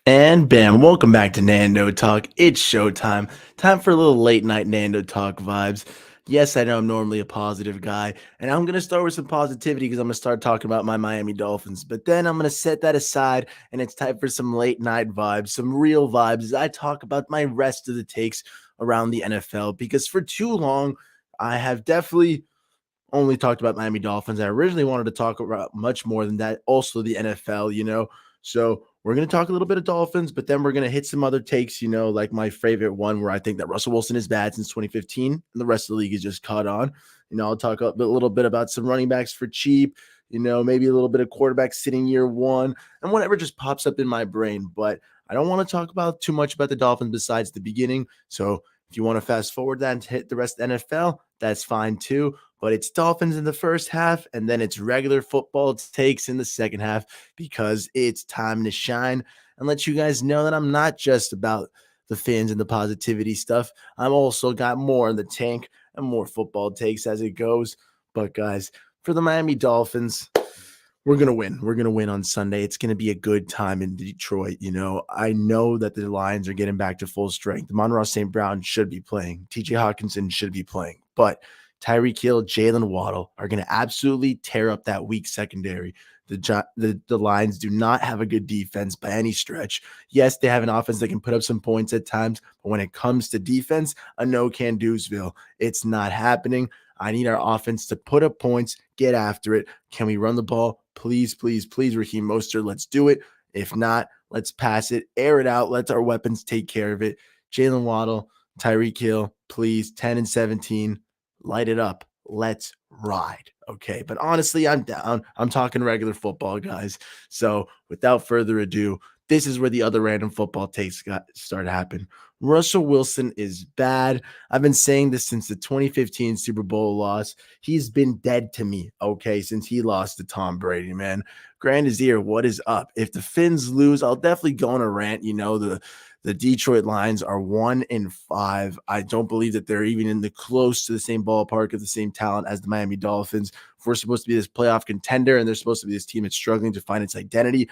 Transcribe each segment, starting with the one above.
And bam, welcome back to Nando Talk. It's showtime. Time for a little late night Nando Talk vibes. Yes, I know I'm normally a positive guy, and I'm going to start with some positivity because I'm going to start talking about my Miami Dolphins. But then I'm going to set that aside, and it's time for some late night vibes, some real vibes as I talk about my rest of the takes around the NFL because for too long, I have definitely only talked about Miami Dolphins. I originally wanted to talk about much more than that, also the NFL. So we're going to talk a little bit of Dolphins, but then we're going to hit some other takes, like my favorite one where I think that Russell Wilson is bad since 2015 and the rest of the league is just caught on. I'll talk little bit about some running backs for cheap, maybe a little bit of quarterback sitting year one and whatever just pops up in my brain. But I don't want to talk about too much about the Dolphins besides the beginning. So if you want to fast forward that and hit the rest of the NFL, that's fine too. But it's Dolphins in the first half, and then it's regular football takes in the second half because it's time to shine and let you guys know that I'm not just about the fans and the positivity stuff. I'm also got more in the tank and more football takes as it goes. But guys, for the Miami Dolphins, we're going to win. We're going to win on Sunday. It's going to be a good time in Detroit. I know that the Lions are getting back to full strength. Monroe St. Brown should be playing. TJ Hawkinson should be playing. But Tyreek Hill, Jalen Waddle are going to absolutely tear up that weak secondary. The Lions do not have a good defense by any stretch. Yes, they have an offense that can put up some points at times, but when it comes to defense, a no-can-do'sville. It's not happening. I need our offense to put up points, get after it. Can we run the ball? Please, please, please, Raheem Mostert, let's do it. If not, let's pass it, air it out, let our weapons take care of it. Jalen Waddle, Tyreek Hill, please, 10 and 17, light it up. Let's ride. Okay. But honestly, I'm down. I'm talking regular football, guys. So without further ado, this is where the other random football takes start to happen. Russell Wilson is bad. I've been saying this since the 2015 Super Bowl loss. He's been dead to me, okay, since he lost to Tom Brady, man. Grand Azir, what is up? If the Finns lose, I'll definitely go on a rant. The Detroit Lions are 1-5. I don't believe that they're even in the close to the same ballpark of the same talent as the Miami Dolphins. If we're supposed to be this playoff contender and they're supposed to be this team that's struggling to find its identity,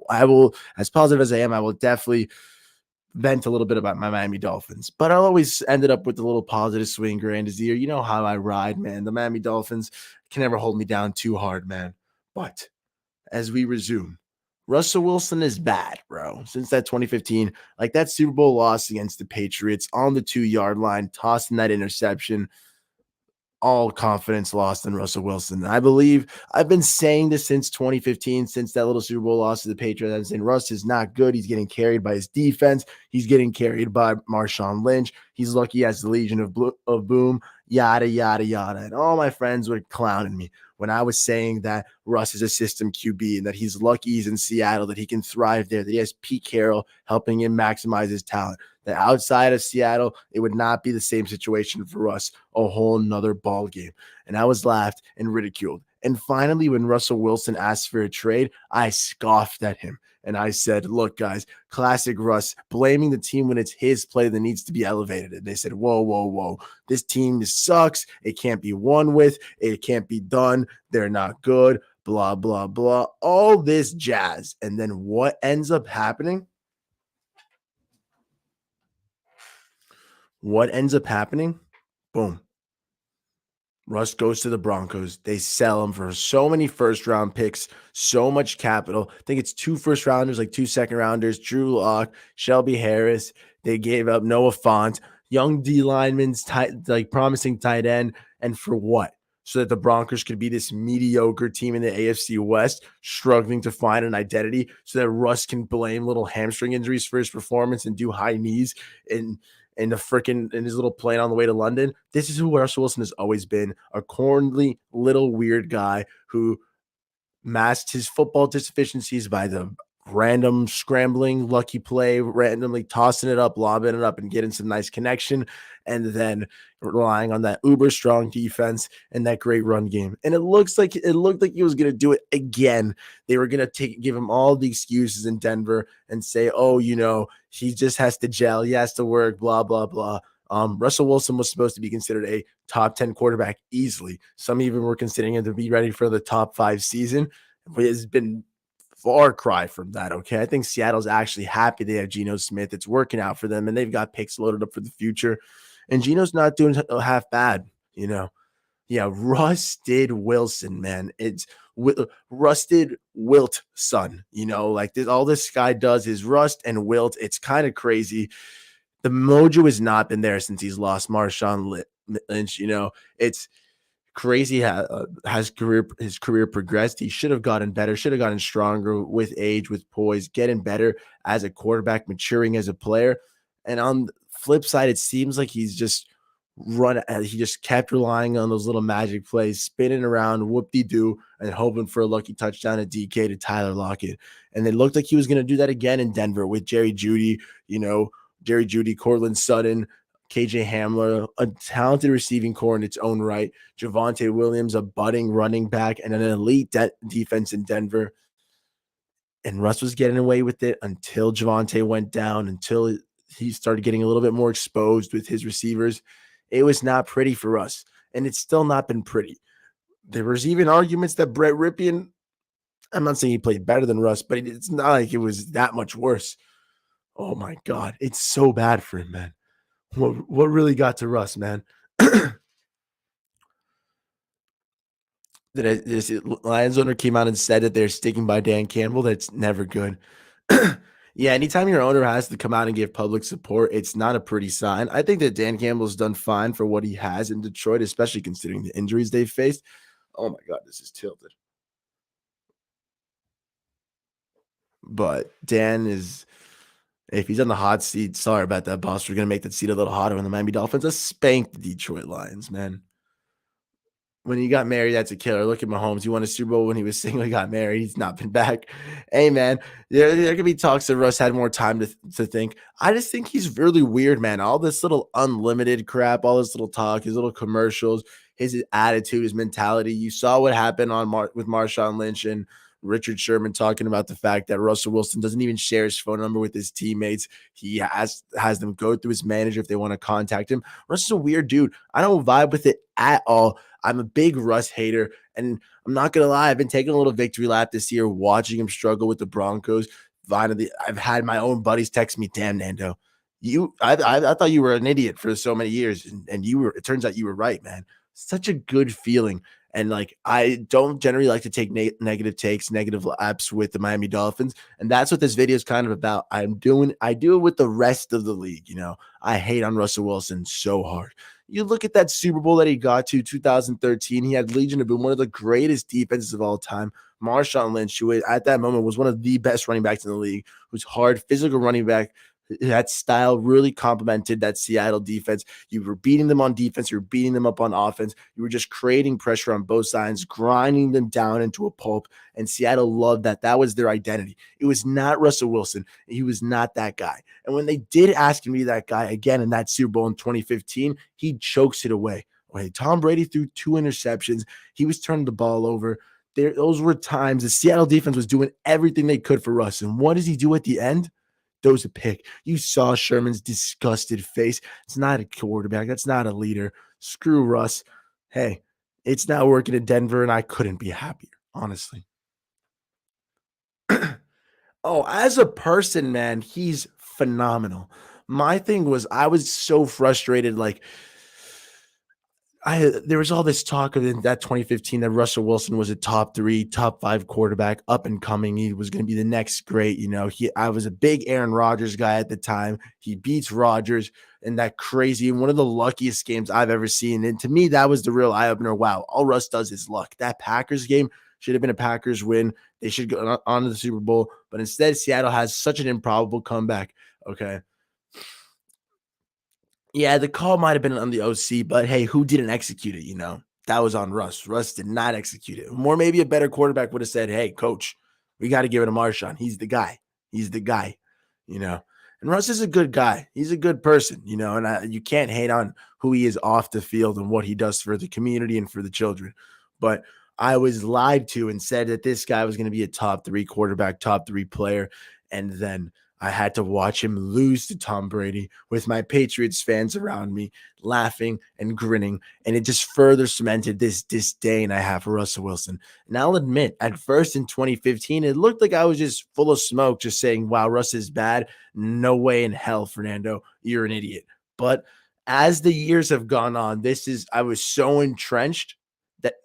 I will, as positive as I am, I will definitely vent a little bit about my Miami Dolphins, but I'll always ended up with a little positive swing. Grand Azir, you know how I ride, man. The Miami Dolphins can never hold me down too hard, man. But as we resume, Russell Wilson is bad, bro. Since that 2015, like that Super Bowl loss against the Patriots on the 2-yard line, tossing that interception, all confidence lost in Russell Wilson. I believe I've been saying this since 2015, since that little Super Bowl loss to the Patriots. I'm saying Russ is not good. He's getting carried by his defense. He's getting carried by Marshawn Lynch. He's lucky he has the Legion of Boom, yada, yada, yada. And all my friends were clowning me when I was saying that Russ is a system QB and that he's lucky he's in Seattle, that he can thrive there, that he has Pete Carroll helping him maximize his talent. That outside of Seattle, it would not be the same situation for Russ, a whole nother ball game. And I was laughed and ridiculed. And finally, when Russell Wilson asked for a trade, I scoffed at him. And I said, look, guys, classic Russ, blaming the team when it's his play that needs to be elevated. And they said, whoa, whoa, whoa. This team sucks. It can't be won with. It can't be done. They're not good. Blah, blah, blah. All this jazz. And then what ends up happening? What ends up happening? Boom. Russ goes to the Broncos. They sell him for so many first round picks, so much capital. I think it's 2 first rounders, like 2 second rounders, Drew Lock, Shelby Harris. They gave up Noah Font, young D linemen, like promising tight end. And for what? So that the Broncos could be this mediocre team in the AFC West, struggling to find an identity, so that Russ can blame little hamstring injuries for his performance and do high knees and the freaking in his little plane on the way to London. This is who Russell Wilson has always been, a corny little weird guy who masked his football deficiencies by the random scrambling lucky play, randomly tossing it up, lobbing it up, and getting some nice connection, and then relying on that uber strong defense and that great run game. And it looked like he was going to do it again. They were going to give him all the excuses in Denver and say, oh, he just has to gel, he has to work, blah, blah, blah. Russell Wilson was supposed to be considered a top 10 quarterback easily. Some even were considering him to be ready for the top 5 season. But it's been far cry from that. Okay. I think Seattle's actually happy they have Geno Smith. It's working out for them and they've got picks loaded up for the future. And Geno's not doing half bad, you know. Yeah, rusted Wilson, man. It's rusted wilt son. Like this, all this guy does is rust and wilt. It's kind of crazy. The mojo has not been there since he's lost Marshawn Lynch. It's crazy how has his career progressed. He should have gotten better, should have gotten stronger with age, with poise, getting better as a quarterback, maturing as a player. And on the flip side, it seems like he's just he just kept relying on those little magic plays, spinning around, whoop-de-doo, and hoping for a lucky touchdown at DK to Tyler Lockett. And it looked like he was going to do that again in Denver with Jerry Jeudy, Jerry Jeudy, Cortland Sutton, KJ Hamler, a talented receiving core in its own right, Javonte Williams, a budding running back, and an elite defense in Denver. And Russ was getting away with it until Javonte went down, until he started getting a little bit more exposed with his receivers. It was not pretty for us, and it's still not been pretty. There was even arguments that Brett Ripien, I'm not saying he played better than Russ, but it's not like it was that much worse. Oh my God, it's so bad for him, man. What really got to Russ, man? This Lions owner came out and said that they're sticking by Dan Campbell. That's never good. Yeah, anytime your owner has to come out and give public support, it's not a pretty sign. I think that Dan Campbell's done fine for what he has in Detroit, especially considering the injuries they've faced. Oh my God, this is tilted. But Dan is, if he's on the hot seat, sorry about that, boss. We're going to make that seat a little hotter when the Miami Dolphins just spank the Detroit Lions, man. When he got married, that's a killer. Look at Mahomes. He won a Super Bowl when he was single. He got married. He's not been back. Hey, man, there could be talks that Russ had more time to think. I just think he's really weird, man. All this little unlimited crap, all this little talk, his little commercials, his attitude, his mentality. You saw what happened with Marshawn Lynch and Richard Sherman talking about the fact that Russell Wilson doesn't even share his phone number with his teammates. He has them go through his manager if they want to contact him. Russ is a weird dude. I don't vibe with it at all. I'm a big Russ hater, and I'm not gonna lie. I've been taking a little victory lap this year, watching him struggle with the Broncos. Finally, I've had my own buddies text me, "Damn, Nando, I thought you were an idiot for so many years, and you were. It turns out you were right, man. Such a good feeling." And like, I don't generally like to take negative takes, negative laps with the Miami Dolphins. And that's what this video is kind of about. I do it with the rest of the league. I hate on Russell Wilson so hard. You look at that Super Bowl that he got to 2013. He had Legion of Boom, one of the greatest defenses of all time. Marshawn Lynch, who at that moment was one of the best running backs in the league, who's hard, physical running back. That style really complemented that Seattle defense. You were beating them on defense. You were beating them up on offense. You were just creating pressure on both sides, grinding them down into a pulp. And Seattle loved that. That was their identity. It was not Russell Wilson. He was not that guy. And when they did ask him to be that guy again in that Super Bowl in 2015, he chokes it away. Okay, Tom Brady threw 2 interceptions. He was turning the ball over. Those were times the Seattle defense was doing everything they could for Russ. And what does he do at the end? Throws a pick. You saw Sherman's disgusted face. It's not a quarterback. That's not a leader. Screw Russ. Hey, it's not working in Denver, and I couldn't be happier, honestly. Oh, as a person, man, he's phenomenal. My thing was I was so frustrated. Like, there was all this talk of in that 2015 that Russell Wilson was a top 3, top 5 quarterback, up and coming. He was going to be the next great. I was a big Aaron Rodgers guy at the time. He beats Rodgers in that crazy, one of the luckiest games I've ever seen. And to me, that was the real eye opener. Wow, all Russ does is luck. That Packers game should have been a Packers win. They should go on to the Super Bowl, but instead, Seattle has such an improbable comeback. Okay. Yeah, the call might have been on the OC, but hey, who didn't execute it? That was on Russ. Russ did not execute it. More maybe a better quarterback would have said, hey, coach, we got to give it to Marshawn. He's the guy. He's the guy, you know. And Russ is a good guy. He's a good person, and you can't hate on who he is off the field and what he does for the community and for the children. But I was lied to and said that this guy was going to be a top 3 quarterback, top 3 player. And then I had to watch him lose to Tom Brady with my Patriots fans around me laughing and grinning. And it just further cemented this disdain I have for Russell Wilson. And I'll admit, at first in 2015, it looked like I was just full of smoke, just saying, wow, Russ is bad. No way in hell, Fernando. You're an idiot. But as the years have gone on, I was so entrenched that,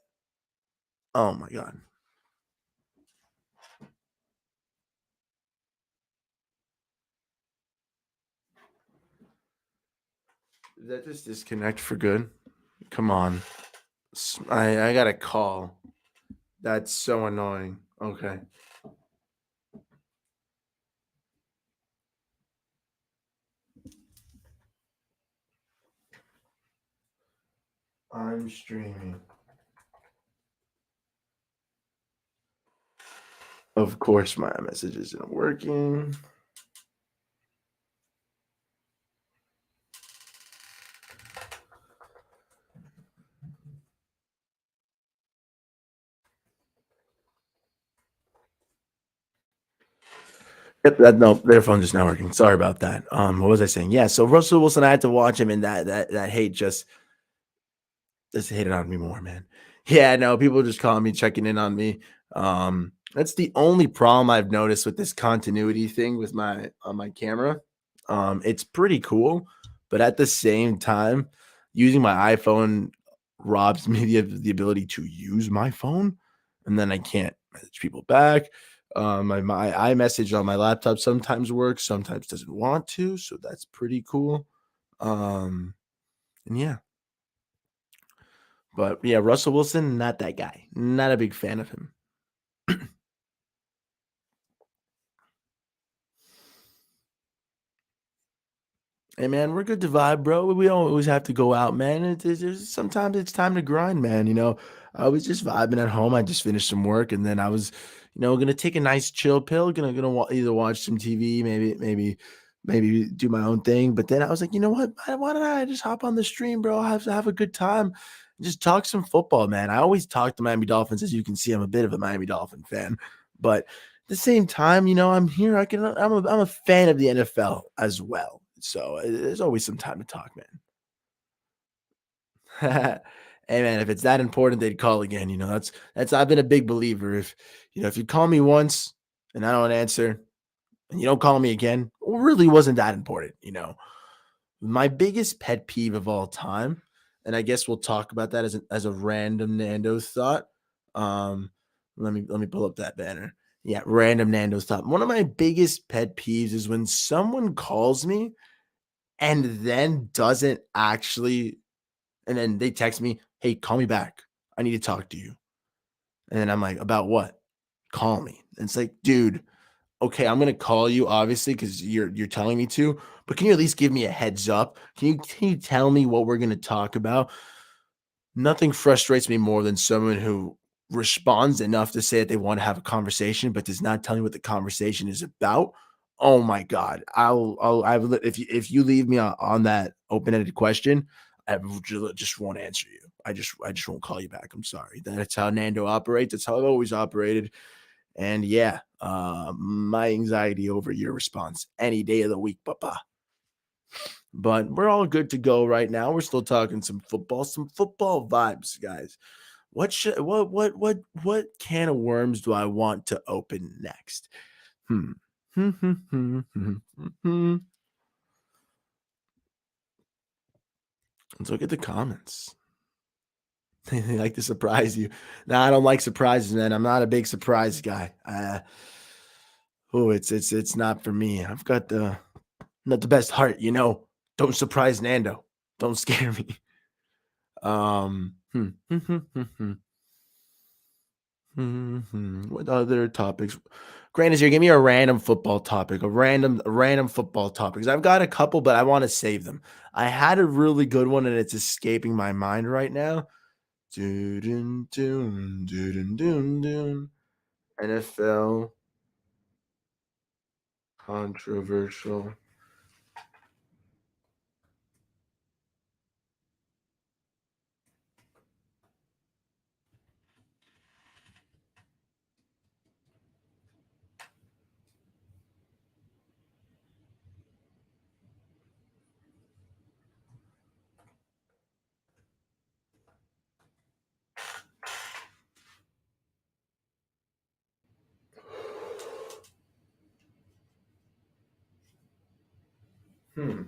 oh my God. Did that just disconnect for good? Come on. I got a call. That's so annoying. Okay. I'm streaming. Of course, my message isn't working. Yep, no, their phone's just not working. Sorry about that. What was I saying? Yeah, so Russell Wilson, I had to watch him, and that hate just hated on me more, man. Yeah, no, people just calling me, checking in on me. That's the only problem I've noticed with this continuity thing with my on my camera. It's pretty cool, but at the same time, using my iPhone robs me the ability to use my phone, and then I can't message people back. My iMessage on my laptop sometimes works, sometimes doesn't want to, so that's pretty cool. And yeah, but yeah, Russell Wilson, not that guy. Not a big fan of him. Hey man, we're good to vibe, bro. We don't always have to go out, man. Sometimes it's time to grind, man. I was just vibing at home. I just finished some work, and then I was, gonna take a nice chill pill. Gonna either watch some TV, maybe do my own thing. But then I was like, you know what? Why don't I just hop on the stream, bro? Have a good time, just talk some football, man. I always talk to Miami Dolphins, as you can see. I'm a bit of a Miami Dolphin fan, but at the same time, I'm here. I'm a fan of the NFL as well. So there's always some time to talk, man. Hey man, if it's that important, they'd call again. That's I've been a big believer. If you call me once and I don't answer and you don't call me again, it really wasn't that important. My biggest pet peeve of all time, and I guess we'll talk about that as a random Nando thought. Um, let me pull up that banner. Yeah, random Nando thought. One of my biggest pet peeves is when someone calls me and then doesn't actually, and then they text me, "Hey, call me back. I need to talk to you." And then I'm like, "About what? Call me." And it's like, dude, okay, I'm gonna call you obviously because you're telling me to, but can you at least give me a heads up? Can you tell me what we're gonna talk about? Nothing frustrates me more than someone who responds enough to say that they want to have a conversation, but does not tell me what the conversation is about. Oh my God. If you leave me on that open-ended question, just won't answer you. I just won't call you back. I'm sorry. That's how Nando operates. That's how I've always operated. And yeah, my anxiety over your response any day of the week, papa. But we're all good to go right now. We're still talking some football vibes, guys. What can of worms do I want to open next? Hmm. Let's look at the comments. They like to surprise you. No, I don't like surprises, man. I'm not a big surprise guy. It's not for me. I've got not the best heart. Don't surprise Nando. Don't scare me. What other topics? Grant is here. Give me a random football topic, a random football topic. 'Cause I've got a couple, but I want to save them. I had a really good one, and it's escaping my mind right now. Doo-dun, doo-dun, doo-dun, doo-dun, doo. NFL controversial. Hmm.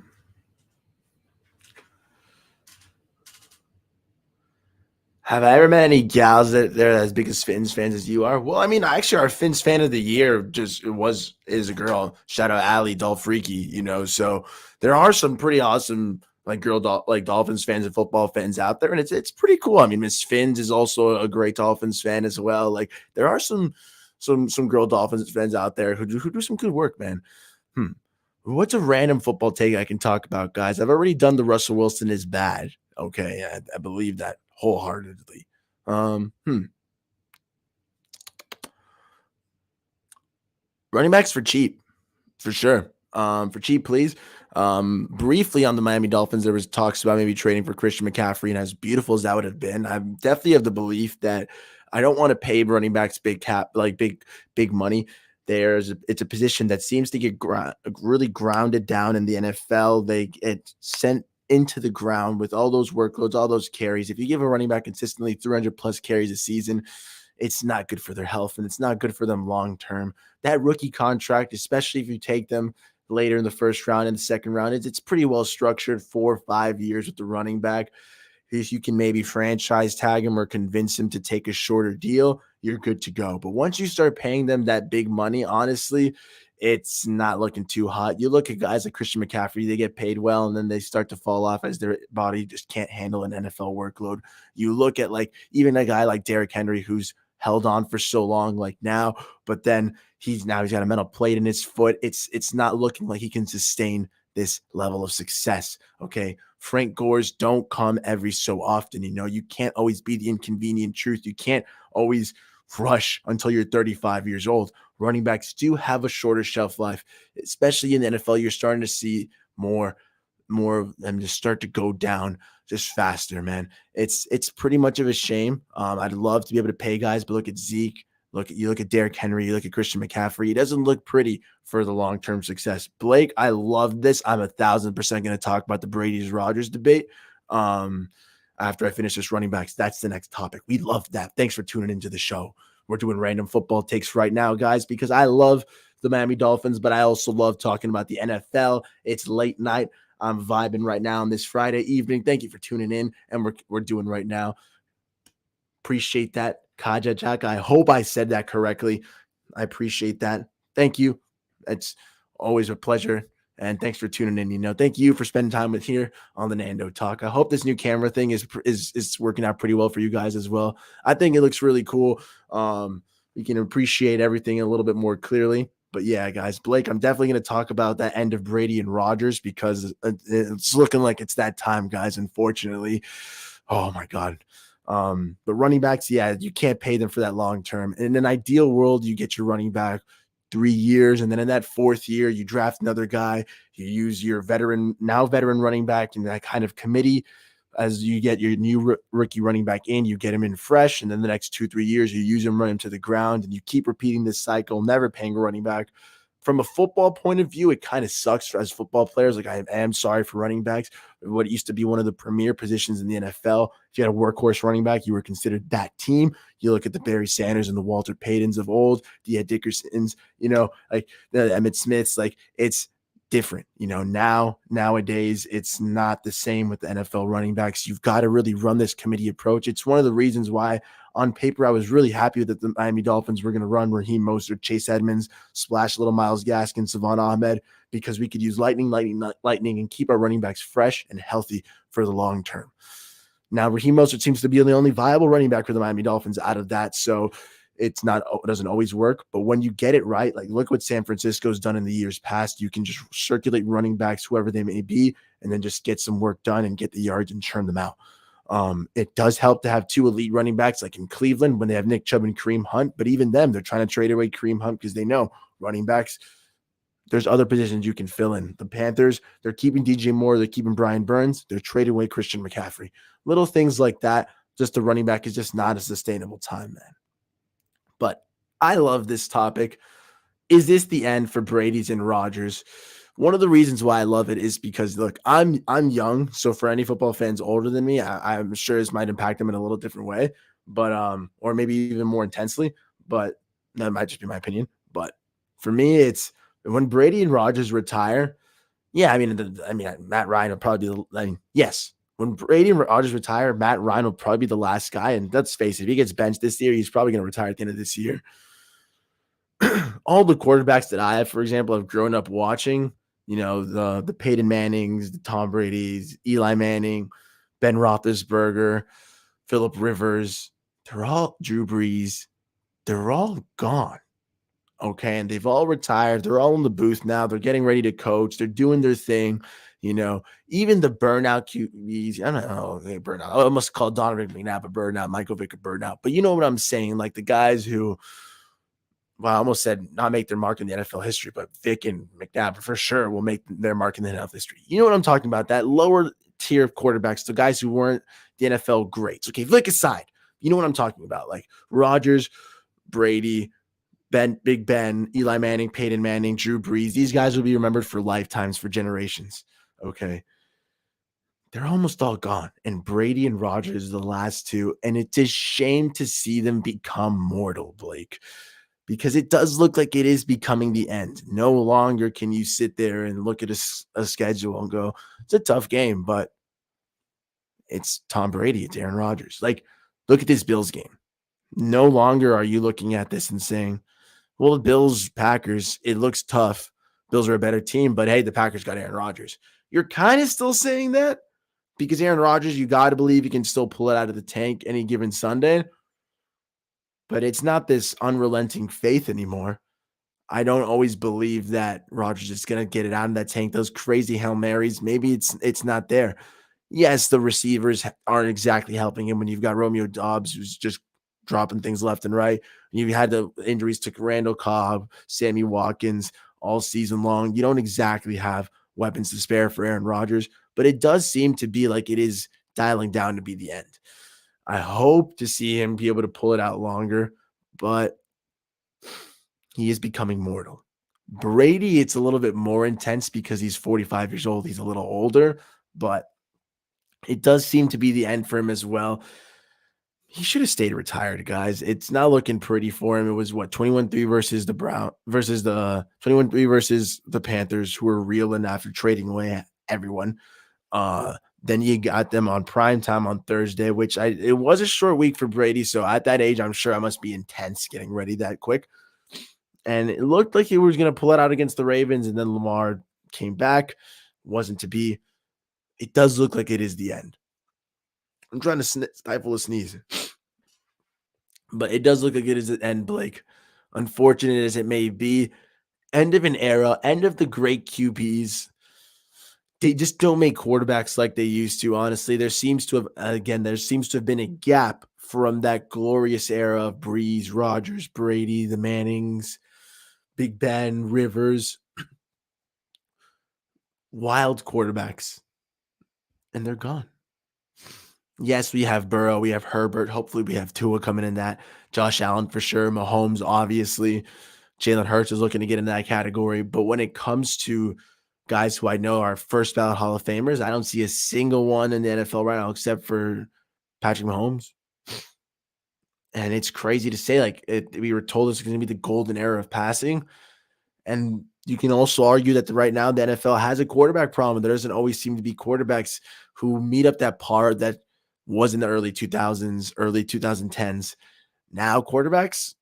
Have I ever met any gals that they're as big as Finns fans as you are? Well, I mean, actually, our Finns fan of the year is a girl. Shout out Ali Dolfreaky, So there are some pretty awesome like like Dolphins fans and football fans out there, and it's pretty cool. I mean, Miss Finns is also a great Dolphins fan as well. Like there are some girl Dolphins fans out there who do some good work, man. Hmm. What's a random football take I can talk about, guys? I've already done the Russell Wilson is bad. Okay, I believe that wholeheartedly. Um, hmm. Running backs for cheap, for sure. For cheap, please. Briefly on the Miami Dolphins, there was talks about maybe trading for Christian McCaffrey, and as beautiful as that would have been, I'm definitely of the belief that I don't want to pay running backs big money. It's a position that seems to get really grounded down in the NFL. They get sent into the ground with all those workloads, all those carries. If you give a running back consistently 300 plus carries a season, it's not good for their health and it's not good for them long term. That rookie contract, especially if you take them later in the first round and the second round, it's pretty well structured 4 or 5 years with the running back. If you can maybe franchise tag him or convince him to take a shorter deal, you're good to go. But once you start paying them that big money, honestly, it's not looking too hot. You look at guys like Christian McCaffrey, they get paid well and then they start to fall off as their body just can't handle an NFL workload. You look at like even a guy like Derrick Henry who's held on for so long like now, but then he's got a metal plate in his foot. It's not looking like he can sustain this level of success. Okay. Frank Gores don't come every so often. You can't always be the inconvenient truth. You can't always rush until you're 35 years old. Running backs do have a shorter shelf life, especially in the NFL. You're starting to see more of them just start to go down just faster, man. It's pretty much of a shame. I'd love to be able to pay guys, but look at Zeke. Look at Derrick Henry, you look at Christian McCaffrey. He doesn't look pretty for the long-term success. Blake, I love this. I'm 1,000% going to talk about the Brady's Rodgers debate. Um, After I finish this running backs, that's the next topic. We love that. Thanks for tuning into the show. We're doing random football takes right now, guys, because I love the Miami Dolphins, but I also love talking about the NFL. It's late night. I'm vibing right now on this Friday evening. Thank you for tuning in, and we're doing right now. Appreciate that, Kaja Jack. I hope I said that correctly. I appreciate that. Thank you. It's always a pleasure. And thanks for tuning in. Thank you for spending time with here on the Nando Talk. I hope this new camera thing is working out pretty well for you guys as well. I think it looks really cool. You can appreciate everything a little bit more clearly. But yeah, guys, Blake, I'm definitely going to talk about that end of Brady and Rodgers because it's looking like it's that time, guys. Unfortunately, oh my God. But running backs, yeah, you can't pay them for that long term. In an ideal world, you get your running back 3 years, and then in that fourth year, you draft another guy. You use your veteran running back in that kind of committee. As you get your new rookie running back in, you get him in fresh, and then the next 2 3 years, you use him, run him to the ground, and you keep repeating this cycle, never paying a running back. From a football point of view, it kind of sucks as football players. Like I am sorry for running backs. What used to be one of the premier positions in the NFL. If you had a workhorse running back, you were considered that team. You look at the Barry Sanders and the Walter Paytons of old, the Ed Dickersons, like the Emmitt Smiths. Like it's different. Nowadays, it's not the same with the NFL running backs. You've got to really run this committee approach. It's one of the reasons why on paper, I was really happy that the Miami Dolphins were going to run Raheem Mostert, Chase Edmonds, splash a little Myles Gaskin, Savon Ahmed, because we could use lightning, and keep our running backs fresh and healthy for the long term. Now, Raheem Mostert seems to be the only viable running back for the Miami Dolphins out of that. So it doesn't always work. But when you get it right, like look what San Francisco's done in the years past. You can just circulate running backs, whoever they may be, and then just get some work done and get the yards and churn them out. It does help to have two elite running backs like in Cleveland when they have Nick Chubb and Kareem Hunt, but even them, they're trying to trade away Kareem Hunt because they know running backs, there's other positions you can fill in. The Panthers, they're keeping DJ Moore, they're keeping Brian Burns, they're trading away Christian McCaffrey. Little things like that, just the running back is just not a sustainable time, man. But I love this topic. Is this the end for Brady's and Rodgers? One of the reasons why I love it is because look, I'm young, so for any football fans older than me, I'm sure this might impact them in a little different way, but or maybe even more intensely. But that might just be my opinion. But for me, it's when Brady and Rodgers retire, Yeah, Matt Ryan will probably be yes. When Brady and Rodgers retire, Matt Ryan will probably be the last guy, and let's face it, if he gets benched this year, he's probably gonna retire at the end of this year. All the quarterbacks that I have, for example, have grown up watching, the Peyton Mannings, the Tom Brady's, Eli Manning, Ben Roethlisberger, Philip Rivers, they're all Drew Brees, they're all gone. Okay. And they've all retired. They're all in the booth now. They're getting ready to coach. They're doing their thing. Even the burnout QBs, I don't know, they burnout. I almost call Donovan McNabb a burnout, Michael Vick a burnout. But you know what I'm saying? Like the guys who, well, I almost said not make their mark in the NFL history, but Vick and McNabb for sure will make their mark in the NFL history. You know what I'm talking about? That lower tier of quarterbacks, the guys who weren't the NFL greats. Okay, Vick aside, you know what I'm talking about? Like Rodgers, Brady, Big Ben, Eli Manning, Peyton Manning, Drew Brees. These guys will be remembered for lifetimes, for generations. Okay. They're almost all gone. And Brady and Rodgers are the last two. And it's a shame to see them become mortal, Blake, because it does look like it is becoming the end. No longer can you sit there and look at a schedule and go, it's a tough game, but it's Tom Brady, it's Aaron Rodgers. Like, look at this Bills game. No longer are you looking at this and saying, well, the Bills, Packers, it looks tough. Bills are a better team, but hey, the Packers got Aaron Rodgers. You're kind of still saying that because Aaron Rodgers, you got to believe he can still pull it out of the tank any given Sunday, but it's not this unrelenting faith anymore. I don't always believe that Rodgers is going to get it out of that tank. Those crazy Hail Marys, maybe it's not there. Yes, the receivers aren't exactly helping him when you've got Romeo Dobbs, who's just dropping things left and right. You had the injuries to Randall Cobb, Sammy Watkins all season long. You don't exactly have weapons to spare for Aaron Rodgers, but it does seem to be like it is dialing down to be the end. I hope to see him be able to pull it out longer, but he is becoming mortal. Brady, it's a little bit more intense because he's 45 years old. He's a little older, but it does seem to be the end for him as well. He should have stayed retired, guys. It's not looking pretty for him. It was what 21-3 versus the 21-3 versus the Panthers, who were reeling after trading away everyone. Then you got them on prime time on Thursday, which it was a short week for Brady. So at that age, I'm sure I must be intense getting ready that quick. And it looked like he was going to pull it out against the Ravens, and then Lamar came back. Wasn't to be. It does look like it is the end. I'm trying to stifle a sneeze. But it does look like it is the end, Blake. Unfortunate as it may be, end of an era, end of the great QBs. They just don't make quarterbacks like they used to, honestly. There seems to have been a gap from that glorious era of Brees, Rodgers, Brady, the Mannings, Big Ben, Rivers, wild quarterbacks, and they're gone. Yes, we have Burrow, we have Herbert. Hopefully, we have Tua coming in that. Josh Allen for sure. Mahomes, obviously. Jalen Hurts is looking to get in that category. But when it comes to guys who I know are first ballot Hall of Famers, I don't see a single one in the NFL right now except for Patrick Mahomes. And it's crazy to say, we were told this was going to be the golden era of passing. And you can also argue that right now the NFL has a quarterback problem. There doesn't always seem to be quarterbacks who meet up that par that was in the early 2000s, early 2010s. Now quarterbacks,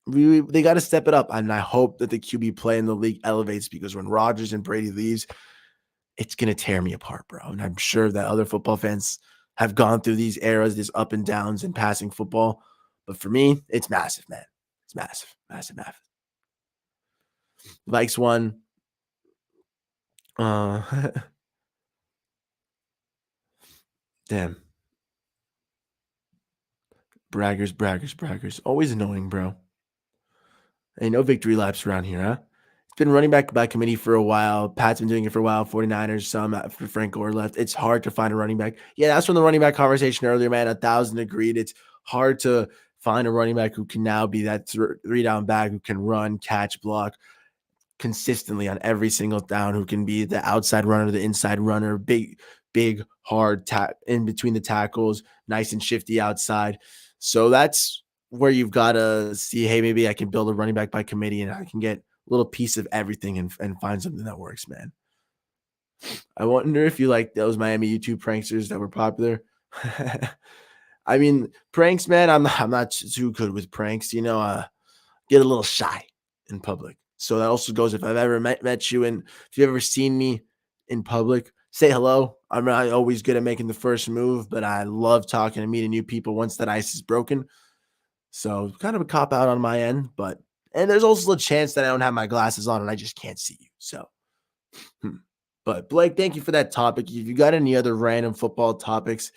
they got to step it up. And I hope that the QB play in the league elevates, because when Rodgers and Brady leaves, it's going to tear me apart, bro. And I'm sure that other football fans have gone through these eras, these up and downs in passing football. But for me, it's massive, man. It's massive, massive, massive. Vikes won. Damn. Braggers, braggers, braggers. Always annoying, bro. Ain't no victory laps around here, huh? It's been running back by committee for a while. Pat's been doing it for a while. 49ers, some after Frank Gore left. It's hard to find a running back. Yeah, that's from the running back conversation earlier, man. 1,000 agreed. It's hard to find a running back who can now be that three-down back, who can run, catch, block consistently on every single down, who can be the outside runner, the inside runner, big, hard in between the tackles, nice and shifty outside. So that's where you've got to see, hey, maybe I can build a running back by committee and I can get a little piece of everything and find something that works, man. I wonder if you like those Miami YouTube pranksters that were popular. I mean, pranks, man. I'm not too good with pranks. Get a little shy in public. So that also goes if I've ever met you and if you've ever seen me in public, say hello. I'm not always good at making the first move, but I love talking and meeting new people once that ice is broken. So kind of a cop out on my end, but and there's also a chance that I don't have my glasses on and I just can't see you. So Hmm. But Blake, thank you for that topic. If you got any other random football topics,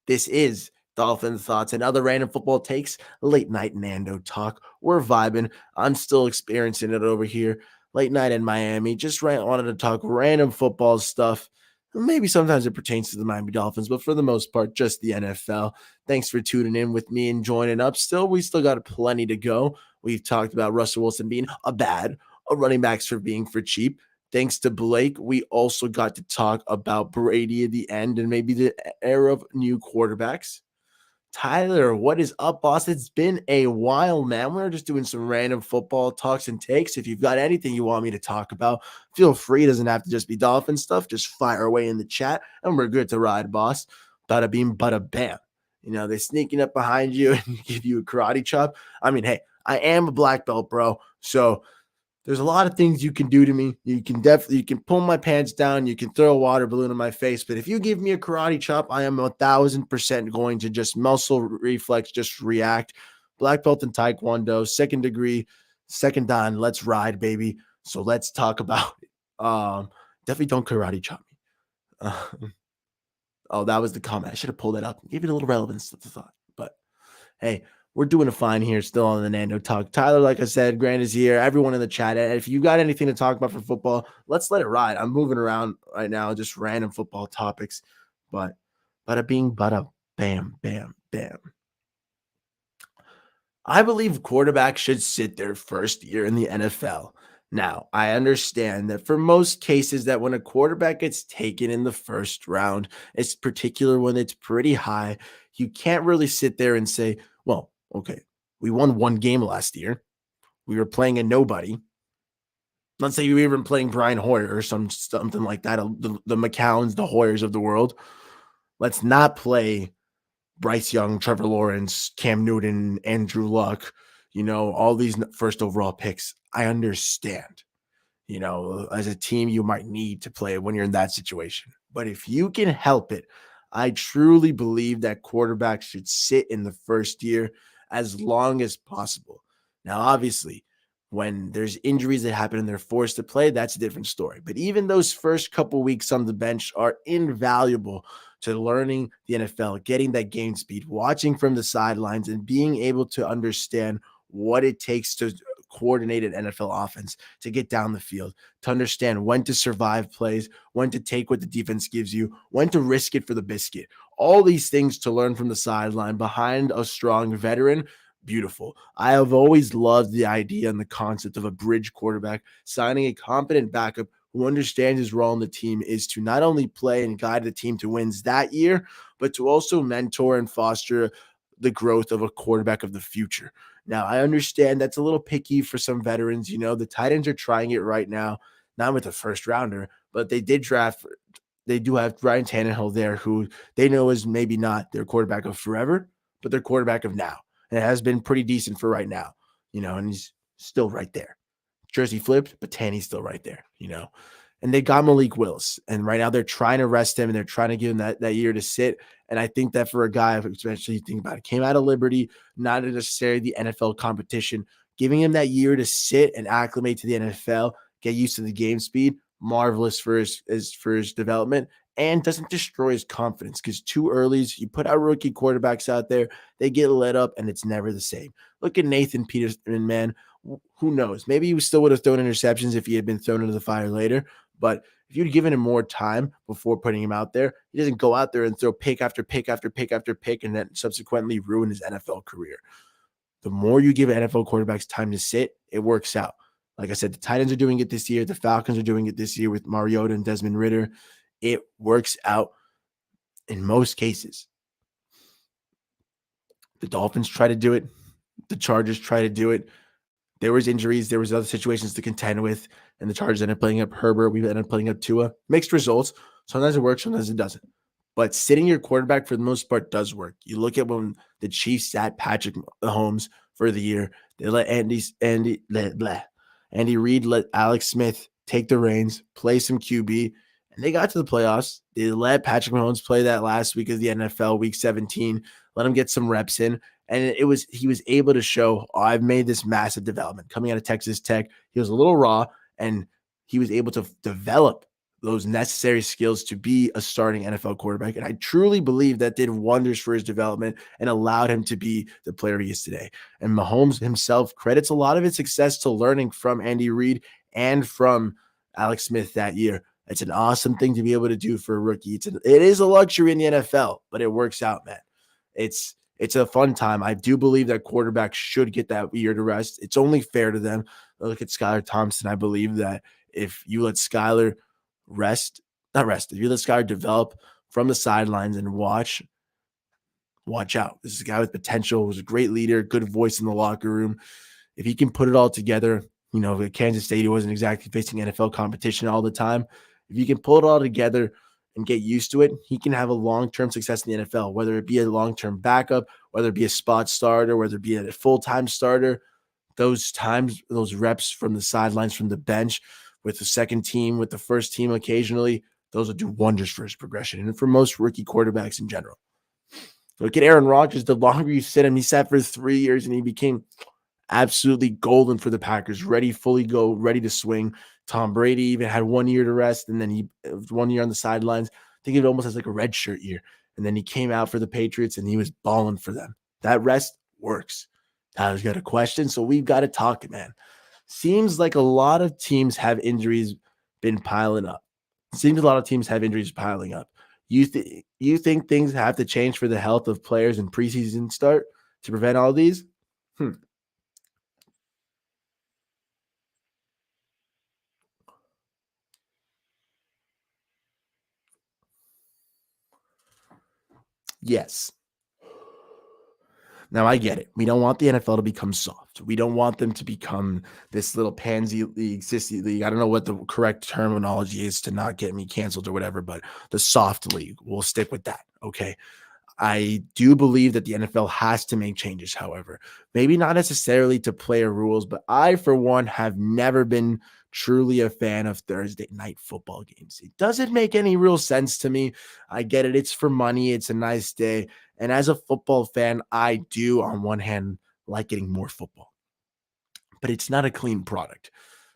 this is Dolphin Thoughts and other random football takes, late night Nando talk. We're vibing. I'm still experiencing it over here. Late night in Miami. Just wanted to talk random football stuff. Maybe sometimes it pertains to the Miami Dolphins, but for the most part, just the NFL. Thanks for tuning in with me and joining up. We still got plenty to go. We've talked about Russell Wilson being a running backs for being for cheap. Thanks to Blake, we also got to talk about Brady at the end and maybe the era of new quarterbacks. Tyler, what is up, boss? It's been a while, man. We're just doing some random football talks and takes. If you've got anything you want me to talk about, feel free. It doesn't have to just be Dolphin stuff. Just fire away in the chat, and we're good to ride, boss. Bada beam, bada bam. They're sneaking up behind you and give you a karate chop. I mean, hey, I am a black belt, bro. So there's a lot of things you can do to me. You can pull my pants down, you can throw a water balloon in my face, but if you give me a karate chop, I am 1,000% going to just muscle reflex, just react. Black belt in Taekwondo, second degree, second dan. Let's ride, baby. So let's talk about it. Definitely don't karate chop me. Oh, that was the comment. I should have pulled that up. Give it a little relevance to the thought, but hey, we're doing a fine here still on the Nando Talk. Tyler, like I said, Grant is here. Everyone in the chat. If you got anything to talk about for football, let's let it ride. I'm moving around right now, just random football topics. But bada bing, bada bam, bam, bam. I believe quarterbacks should sit their first year in the NFL. Now, I understand that for most cases that when a quarterback gets taken in the first round, it's particular when it's pretty high, you can't really sit there and say, well, okay, we won one game last year. We were playing a nobody. Let's say we were playing Brian Hoyer or something like that, the McCowns, the Hoyers of the world. Let's not play Bryce Young, Trevor Lawrence, Cam Newton, Andrew Luck, all these first overall picks. I understand, as a team, you might need to play when you're in that situation. But if you can help it, I truly believe that quarterbacks should sit in the first year as long as possible. Now, obviously, when there's injuries that happen and they're forced to play, that's a different story. But even those first couple weeks on the bench are invaluable to learning the NFL, getting that game speed, watching from the sidelines, and being able to understand what it takes to coordinate an NFL offense, to get down the field, to understand when to survive plays, when to take what the defense gives you, when to risk it for the biscuit. All these things to learn from the sideline behind a strong veteran. Beautiful. I have always loved the idea and the concept of a bridge quarterback signing a competent backup who understands his role in the team is to not only play and guide the team to wins that year, but to also mentor and foster the growth of a quarterback of the future. Now, I understand that's a little picky for some veterans. The Titans are trying it right now, not with a first rounder, but they do have Ryan Tannehill there, who they know is maybe not their quarterback of forever, but their quarterback of now. And it has been pretty decent for right now, and he's still right there. Jersey flipped, but Tanny's still right there. And they got Malik Willis. And right now they're trying to rest him and they're trying to give him that year to sit. And I think that for a guy, especially you think about it, came out of Liberty, not necessarily the NFL competition, giving him that year to sit and acclimate to the NFL, get used to the game speed, marvelous for his development, and doesn't destroy his confidence because too early, you put out rookie quarterbacks out there, they get let up and it's never the same. Look at Nathan Peterson, man. Who knows? Maybe he still would have thrown interceptions if he had been thrown into the fire later. But if you'd given him more time before putting him out there, he doesn't go out there and throw pick after pick after pick after pick and then subsequently ruin his NFL career. The more you give NFL quarterbacks time to sit, it works out. Like I said, the Titans are doing it this year. The Falcons are doing it this year with Mariota and Desmond Ridder. It works out in most cases. The Dolphins try to do it. The Chargers try to do it. There was injuries, there was other situations to contend with, and the Chargers ended up playing up Herbert. We ended up playing up Tua. Mixed results. Sometimes it works, sometimes it doesn't. But sitting your quarterback for the most part does work. You look at when the Chiefs sat Patrick Mahomes for the year. They let Andy Reid let Alex Smith take the reins, play some QB, and they got to the playoffs. They let Patrick Mahomes play that last week of the NFL, Week 17, let him get some reps in, and he was able to show, oh, I've made this massive development coming out of Texas Tech. He was a little raw, and he was able to develop those necessary skills to be a starting NFL quarterback. And I truly believe that did wonders for his development and allowed him to be the player he is today. And Mahomes himself credits a lot of his success to learning from Andy Reid and from Alex Smith that year. It's an awesome thing to be able to do for a rookie. It is a luxury in the NFL, but it works out, man. It's a fun time. I do believe that quarterbacks should get that year to rest. It's only fair to them. Look at Skylar Thompson. I believe that if you let Skylar if you let Skylar develop from the sidelines and watch out. This is a guy with potential, who's a great leader, good voice in the locker room. If he can put it all together, at Kansas State, he wasn't exactly facing NFL competition all the time. If you can pull it all together and get used to it, he can have a long-term success in the NFL, whether it be a long-term backup, whether it be a spot starter, whether it be a full-time starter. Those times, those reps from the sidelines, from the bench, with the second team, with the first team occasionally, those will do wonders for his progression and for most rookie quarterbacks in general. Look at Aaron Rodgers. The longer you sit him, he sat for 3 years and he became absolutely golden for the Packers, ready to swing. Tom Brady even had 1 year to rest, and then he 1 year on the sidelines. Think of it almost as like a red shirt year. And then he came out for the Patriots and he was balling for them. That rest works. Tyler's got a question, so we've got to talk, man. Seems like a lot of teams have injuries been piling up. Seems a lot of teams have injuries piling up. You think things have to change for the health of players in preseason start to prevent all these? Hmm. Yes. Now I get it. We don't want the NFL to become soft. We don't want them to become this little pansy league, sissy league. I don't know what the correct terminology is to not get me canceled or whatever, but the soft league. We'll stick with that. Okay. I do believe that the NFL has to make changes, however. Maybe not necessarily to player rules, but I, for one, have never been truly a fan of Thursday night football games. It doesn't make any real sense to me. I get it. It's for money. It's a nice day. And as a football fan, I do, on one hand, like getting more football, but it's not a clean product.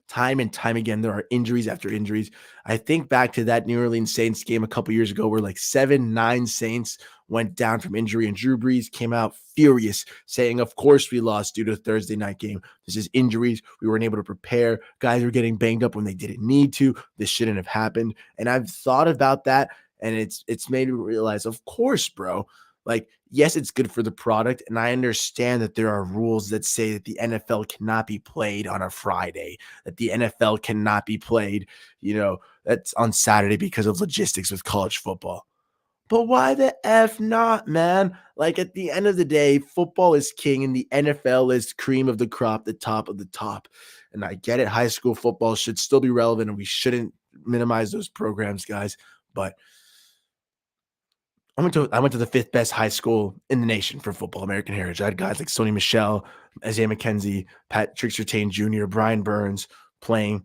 Time and time again, there are injuries after injuries. I think back to that New Orleans Saints game a couple years ago where like 7, 9 Saints went down from injury, and Drew Brees came out furious, saying, of course we lost due to a Thursday night game. This is injuries. We weren't able to prepare. Guys were getting banged up when they didn't need to. This shouldn't have happened. And I've thought about that, and it's made me realize, of course, bro. Like, yes, it's good for the product. And I understand that there are rules that say that the NFL cannot be played on a Friday, that the NFL cannot be played, that's on Saturday because of logistics with college football. But why the F not, man? Like, at the end of the day, football is king and the NFL is cream of the crop, the top of the top. And I get it. High school football should still be relevant and we shouldn't minimize those programs, guys. But I went to the fifth best high school in the nation for football, American Heritage. I had guys like Sony Michelle, Isaiah McKenzie, Patrick Surtain Jr., Brian Burns playing.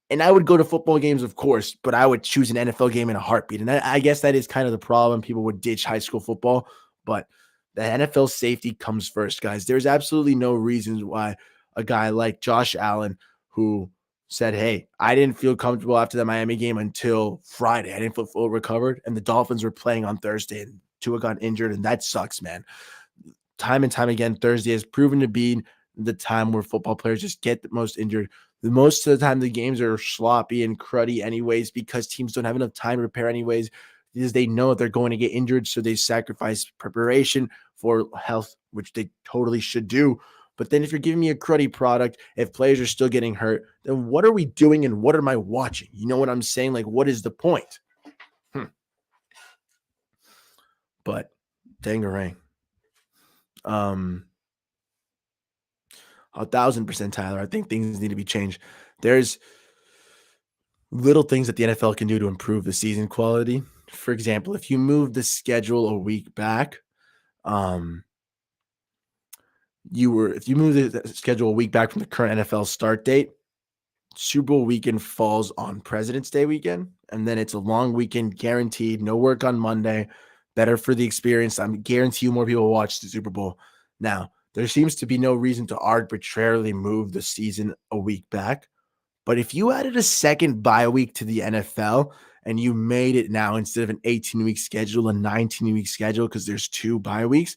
And I would go to football games, of course, but I would choose an NFL game in a heartbeat. And I guess that is kind of the problem. People would ditch high school football, but the NFL safety comes first, guys. There's absolutely no reasons why a guy like Josh Allen, who said, hey, I didn't feel comfortable after the Miami game until Friday. I didn't feel full recovered. And the Dolphins were playing on Thursday and Tua got injured. And that sucks, man. Time and time again, Thursday has proven to be the time where football players just get the most injured. The most of the time, the games are sloppy and cruddy anyways because teams don't have enough time to prepare anyways because they know they're going to get injured. So they sacrifice preparation for health, which they totally should do. But then if you're giving me a cruddy product, if players are still getting hurt, then what are we doing and what am I watching? You know what I'm saying? Like, what is the point? Hmm. But dangarang. 1,000%, Tyler. I think things need to be changed. There's little things that the NFL can do to improve the season quality. For example, if you move the schedule a week back, um, if you move the schedule a week back from the current NFL start date, Super Bowl weekend falls on President's Day weekend, and then it's a long weekend guaranteed. No work on Monday. Better for the experience. I guarantee you more people will watch the Super Bowl. Now, there seems to be no reason to arbitrarily move the season a week back. But if you added a second bye week to the NFL and you made it now instead of an 18-week schedule, a 19-week schedule, because there's two bye weeks,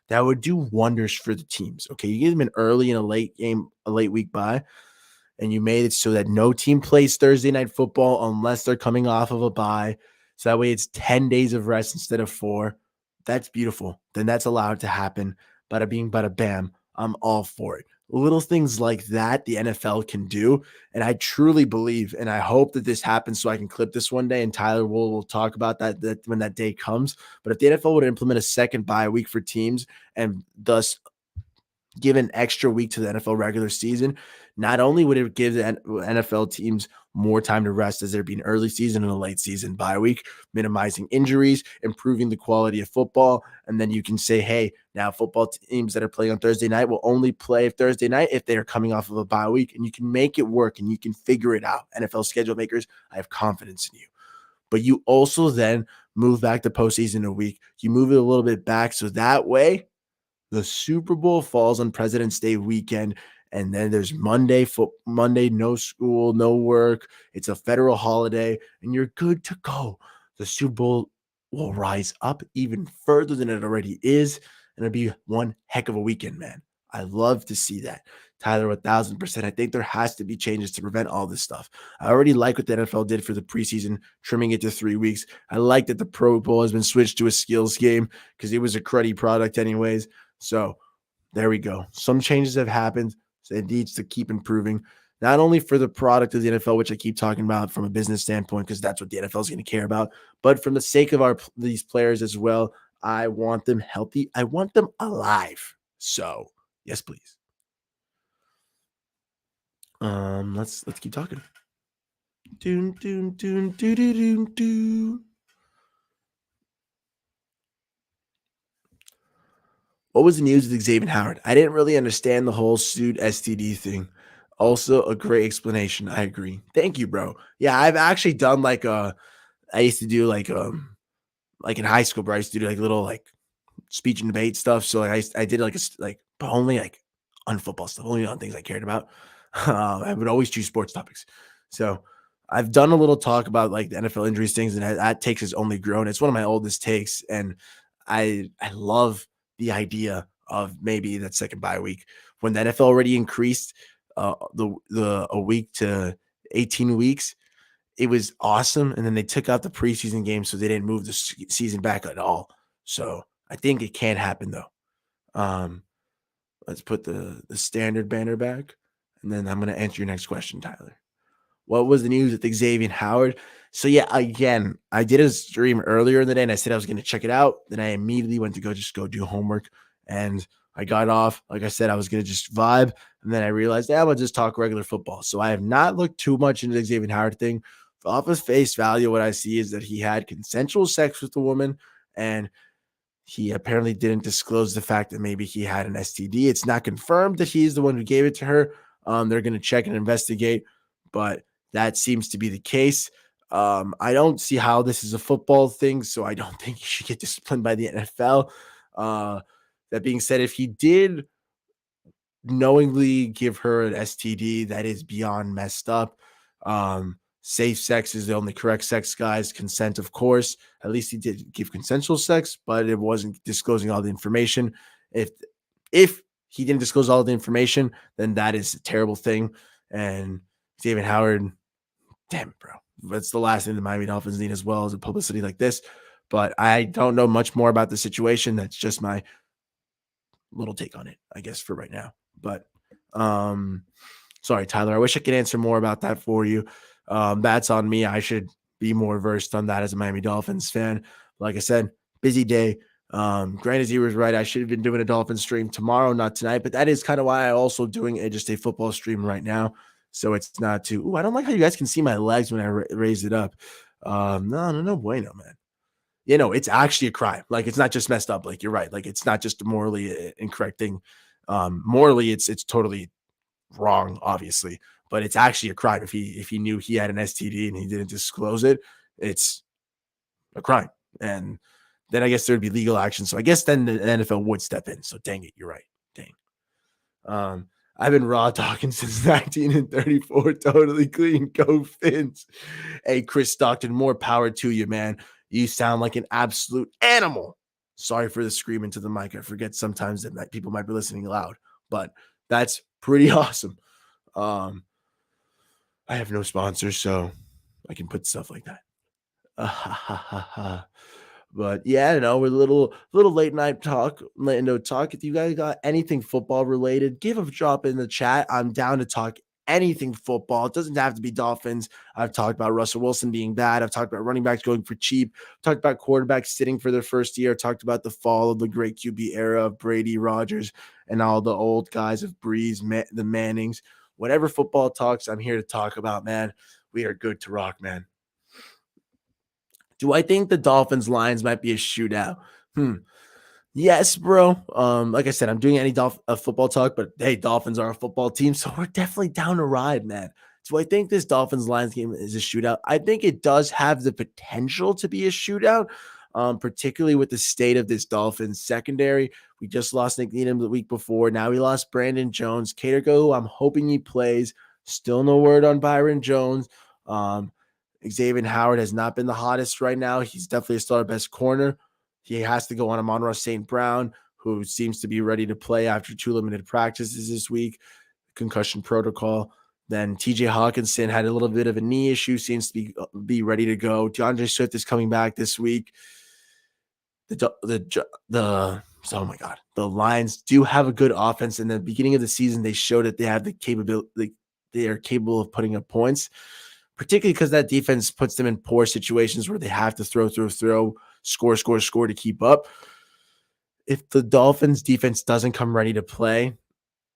that would do wonders for the teams. Okay, you give them an early and a late game, a late week bye, and you made it so that no team plays Thursday night football unless they're coming off of a bye. So that way it's 10 days of rest instead of 4. That's beautiful. Then that's allowed to happen. Bada bing, bada bam. I'm all for it. Little things like that the NFL can do. And I truly believe, and I hope that this happens so I can clip this one day and Tyler will talk about that when that day comes. But if the NFL would implement a second bye week for teams and thus give an extra week to the NFL regular season, not only would it give the NFL teams more time to rest as there be an early season and a late season bye week, minimizing injuries, improving the quality of football. And then you can say, hey, now football teams that are playing on Thursday night will only play Thursday night if they are coming off of a bye week, and you can make it work and you can figure it out. NFL schedule makers, I have confidence in you. But you also then move back the postseason a week. You move it a little bit back so that way the Super Bowl falls on President's Day weekend, and then there's Monday, no school, no work. It's a federal holiday, and you're good to go. The Super Bowl will rise up even further than it already is, and it'll be one heck of a weekend, man. I love to see that. Tyler, 1,000%. I think there has to be changes to prevent all this stuff. I already like what the NFL did for the preseason, trimming it to 3 weeks. I like that the Pro Bowl has been switched to a skills game because it was a cruddy product anyways. So there we go. Some changes have happened. So it needs to keep improving, not only for the product of the NFL, which I keep talking about from a business standpoint, because that's what the NFL is going to care about, but from the sake of these players as well. I want them healthy. I want them alive. So yes, please. Let's keep talking. Doon, doon, doon, doo, doo, doo, doo. What was the news with Xavier Howard? I didn't really understand the whole suit STD thing. Also, a great explanation. I agree. Thank you, bro. Yeah, I've actually done I used to do like in high school, bro. I used to do like little like speech and debate stuff. So I did but only like on football stuff, only on things I cared about. I would always choose sports topics. So I've done a little talk about like the NFL injuries things, and that takes has only grown. It's one of my oldest takes, and I love the idea of maybe that second bye week when the NFL already increased the a week to 18 weeks. It was awesome, and then they took out the preseason game, so they didn't move the season back at all. So I think it can happen though. Um, let's put the standard banner back, and then I'm gonna answer your next question, Tyler. What was the news with Xavier Howard? So yeah, again, I did a stream earlier in the day, and I said I was going to check it out. Then I immediately went to go do homework, and I got off. Like I said, I was going to just vibe, and then I realized, I'm gonna just talk regular football. So I have not looked too much into the Xavier Howard thing. Off of face value, what I see is that he had consensual sex with the woman, and he apparently didn't disclose the fact that maybe he had an STD. It's not confirmed that he's the one who gave it to her. They're going to check and investigate, but that seems to be the case. I don't see how this is a football thing, so I don't think he should get disciplined by the NFL. That being said, if he did knowingly give her an STD, that is beyond messed up. Safe sex is the only correct sex, guys. Consent, of course. At least he did give consensual sex, but it wasn't disclosing all the information. If he didn't disclose all the information, then that is a terrible thing. And David Howard, damn it, bro. That's the last thing the Miami Dolphins need as well as a publicity like this. But I don't know much more about the situation. That's just my little take on it, I guess, for right now. But sorry, Tyler. I wish I could answer more about that for you. That's on me. I should be more versed on that as a Miami Dolphins fan. Like I said, busy day. Granted, he was right. I should have been doing a Dolphin stream tomorrow, not tonight. But that is kind of why I also doing just a football stream right now. So it's not too. Ooh, I don't like how you guys can see my legs when I raise it up. No bueno, man. It's actually a crime. Like, it's not just messed up. Like, you're right. Like, it's not just a morally incorrect thing. Morally, it's totally wrong, obviously, but it's actually a crime if he knew he had an STD and he didn't disclose it. It's a crime, and then I guess there'd be legal action. So I guess then the NFL would step in. So dang it, you're right. Dang. Um, I've been raw talking since 19 and 34. Totally clean. Go Fins. Hey, Chris Stockton, more power to you, man. You sound like an absolute animal. Sorry for the screaming to the mic. I forget sometimes that people might be listening loud, but that's pretty awesome. Um, I have no sponsors, so I can put stuff like that. But yeah, we're a little late night talk, Nando talk. If you guys got anything football related, give a drop in the chat. I'm down to talk anything football. It doesn't have to be Dolphins. I've talked about Russell Wilson being bad. I've talked about running backs going for cheap. I've talked about quarterbacks sitting for their first year. I've talked about the fall of the great QB era of Brady, Rodgers, and all the old guys of Breeze, the Mannings. Whatever football talks, I'm here to talk about, man. We are good to rock, man. Do I think the Dolphins Lions might be a shootout? Yes, bro. Like I said, I'm doing any football talk, but hey, Dolphins are a football team, so we're definitely down to ride, man. So I think this Dolphins Lions game is a shootout. I think it does have the potential to be a shootout, particularly with the state of this Dolphins secondary. We just lost Nick Needham the week before. Now we lost Brandon Jones. Catergo, I'm hoping he plays. Still no word on Byron Jones. Xavier Howard has not been the hottest right now. He's definitely a starter best corner. He has to go on Amon-Ra St. Brown, who seems to be ready to play after 2 limited practices this week, concussion protocol. Then TJ Hawkinson had a little bit of a knee issue, seems to be ready to go. DeAndre Swift is coming back this week. Oh my God, the Lions do have a good offense. In the beginning of the season, they showed that they have the capability. They are capable of putting up points, particularly because that defense puts them in poor situations where they have to throw, score to keep up. If the Dolphins defense doesn't come ready to play,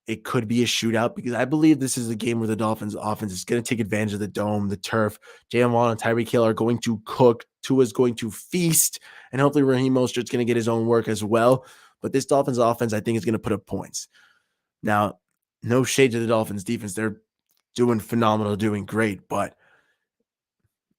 it could be a shootout, because I believe this is a game where the Dolphins offense is going to take advantage of the dome, the turf. Jalen Waddle and Tyreek Hill are going to cook. Tua's going to feast, and hopefully Raheem Mostert's going to get his own work as well. But this Dolphins offense, I think, is going to put up points. Now, no shade to the Dolphins defense. They're doing phenomenal, doing great, but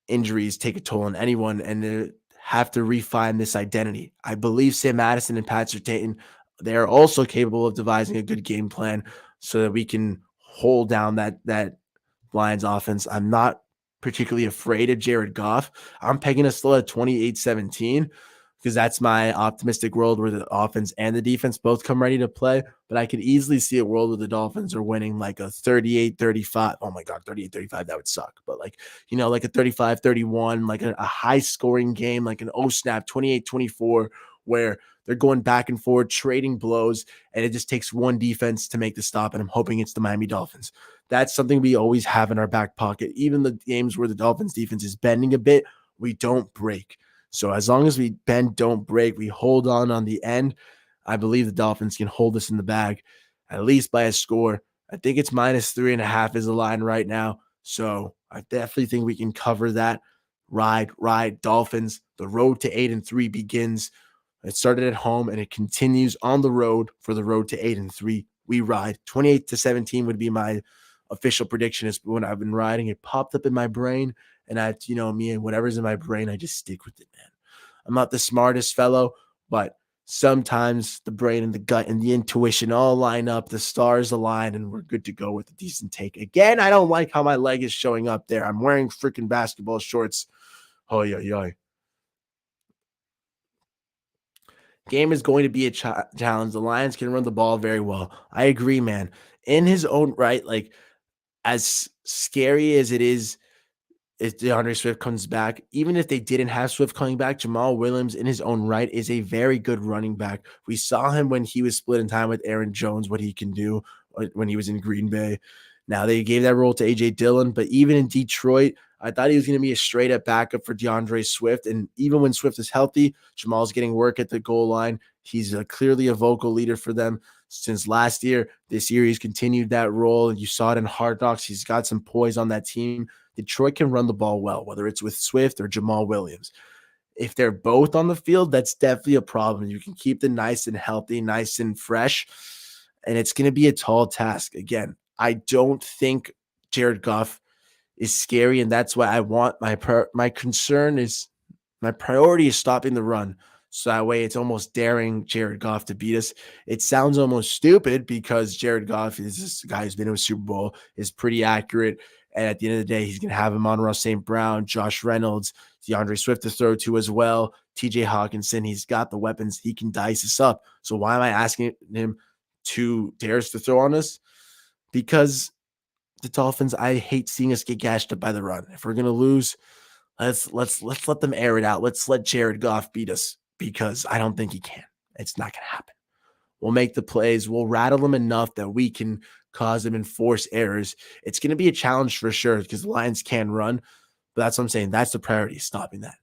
injuries take a toll on anyone, and they have to refine this identity. I believe Sam Madison and Pat Surtain, they are also capable of devising a good game plan so that we can hold down that Lions offense. I'm not particularly afraid of Jared Goff. I'm pegging us still at 28-17, because that's my optimistic world where the offense and the defense both come ready to play. But I could easily see a world where the Dolphins are winning like a 38-35. Oh my God, 38-35, that would suck. But like a 35-31, like a high scoring game, like an snap 28-24, where they're going back and forth, trading blows, and it just takes one defense to make the stop. And I'm hoping it's the Miami Dolphins. That's something we always have in our back pocket. Even the games where the Dolphins defense is bending a bit, we don't break. So as long as we bend, don't break, we hold on the end, I believe the Dolphins can hold us in the bag, at least by a score. I think it's -3.5 is the line right now. So I definitely think we can cover that. Ride, Dolphins. The road to 8-3 begins. It started at home and it continues on the road for the road to 8-3. We ride. 28-17 would be my official prediction. Is when I've been riding. It popped up in my brain. And me and whatever's in my brain, I just stick with it, man. I'm not the smartest fellow, but sometimes the brain and the gut and the intuition all line up. The stars align, and we're good to go with a decent take. Again, I don't like how my leg is showing up there. I'm wearing freaking basketball shorts. Oh, yeah. Game is going to be a challenge. The Lions can run the ball very well. I agree, man. In his own right, like, as scary as it is, if DeAndre Swift comes back, even if they didn't have Swift coming back, Jamal Williams in his own right is a very good running back. We saw him when he was split in time with Aaron Jones, what he can do when he was in Green Bay. Now they gave that role to AJ Dillon, but even in Detroit, I thought he was going to be a straight up backup for DeAndre Swift. And even when Swift is healthy, Jamal's getting work at the goal line. He's clearly a vocal leader for them since last year. This year, he's continued that role. You saw it in Hard Knocks. He's got some poise on that team. Detroit can run the ball well, whether it's with Swift or Jamal Williams. If they're both on the field, that's definitely a problem. You can keep them nice and healthy, nice and fresh, and it's going to be a tall task. Again, I don't think Jared Goff is scary, and that's why I want my concern is my priority is stopping the run. So that way it's almost daring Jared Goff to beat us. It sounds almost stupid because Jared Goff is this guy who's been to a Super Bowl, is pretty accurate. And at the end of the day, he's going to have Amon-Ra St. Brown, Josh Reynolds, DeAndre Swift to throw to as well, TJ Hawkinson. He's got the weapons. He can dice us up. So why am I asking him to dare us to throw on us? Because the Dolphins, I hate seeing us get gashed up by the run. If we're going to lose, let's let them air it out. Let's let Jared Goff beat us because I don't think he can. It's not going to happen. We'll make the plays. We'll rattle them enough that we can cause them and force errors. It's going to be a challenge for sure because the Lions can run, but that's what I'm saying. That's the priority, stopping that.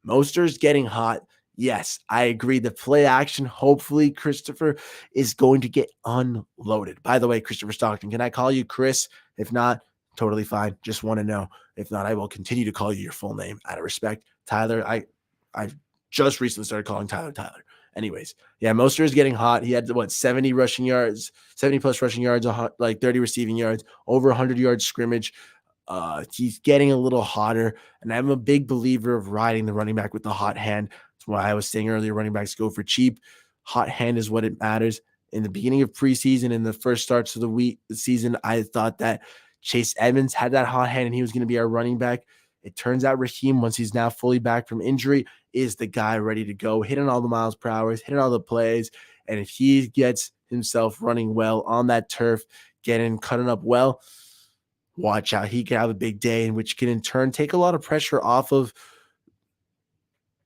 Moster's getting hot. Yes, I agree. The play action, hopefully Christopher is going to get unloaded. By the way, Christopher Stockton, can I call you Chris? If not, totally fine. Just want to know. If not, I will continue to call you your full name out of respect. Tyler, I just recently started calling Tyler Tyler. Anyways, yeah, Mostert is getting hot. He had 70 rushing yards, 70 plus rushing yards, like 30 receiving yards, over 100 yards scrimmage. He's getting a little hotter, and I'm a big believer of riding the running back with the hot hand. That's why I was saying earlier, running backs go for cheap. Hot hand is what it matters. In the beginning of preseason, in the first starts of the season, I thought that Chase Edmonds had that hot hand and he was going to be our running back. It turns out Raheem, once he's now fully back from injury, is the guy ready to go, hitting all the miles per hour, hitting all the plays. And if he gets himself running well on that turf, cutting up well, watch out. He can have a big day, which can in turn take a lot of pressure off of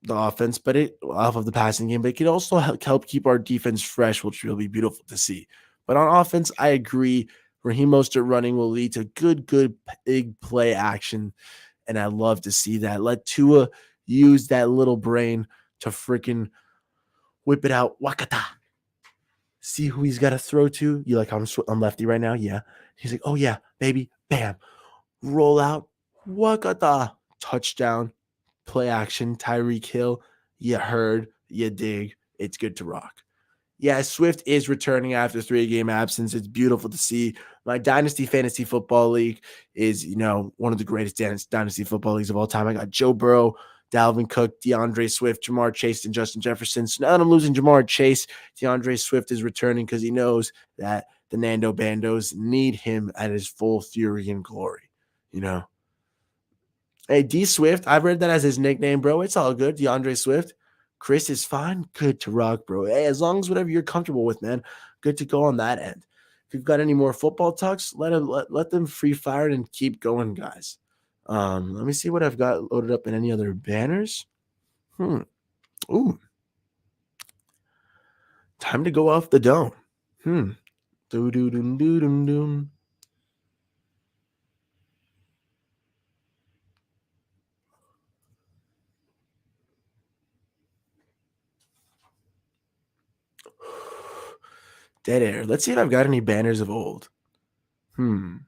the offense, off of the passing game, but it can also help keep our defense fresh, which will be beautiful to see. But on offense, I agree. Raheem Mostert running will lead to good big play action. And I love to see that. Let Tua use that little brain to freaking whip it out. Wakata. See who he's got to throw to. You like, I'm lefty right now? Yeah. He's like, oh, yeah, baby. Bam. Roll out. Wakata. Touchdown. Play action. Tyreek Hill. You heard. You dig. It's good to rock. Yeah, Swift is returning after 3-game absence. It's beautiful to see. My Dynasty Fantasy Football League is, one of the greatest Dynasty Football Leagues of all time. I got Joe Burrow, Dalvin Cook, DeAndre Swift, Jamar Chase, and Justin Jefferson. So now that I'm losing Jamar Chase, DeAndre Swift is returning because he knows that the Nando Bandos need him at his full fury and glory. Hey, D Swift, I've read that as his nickname, bro. It's all good. DeAndre Swift. Chris is fine. Good to rock, bro. Hey, as long as whatever you're comfortable with, man, good to go on that end. If you've got any more football talks, let them free fire and keep going, guys. Let me see what I've got loaded up in any other banners. Ooh. Time to go off the dome. Do-do-dum-do-dum-dum. Dead air. Let's see if I've got any banners of old. This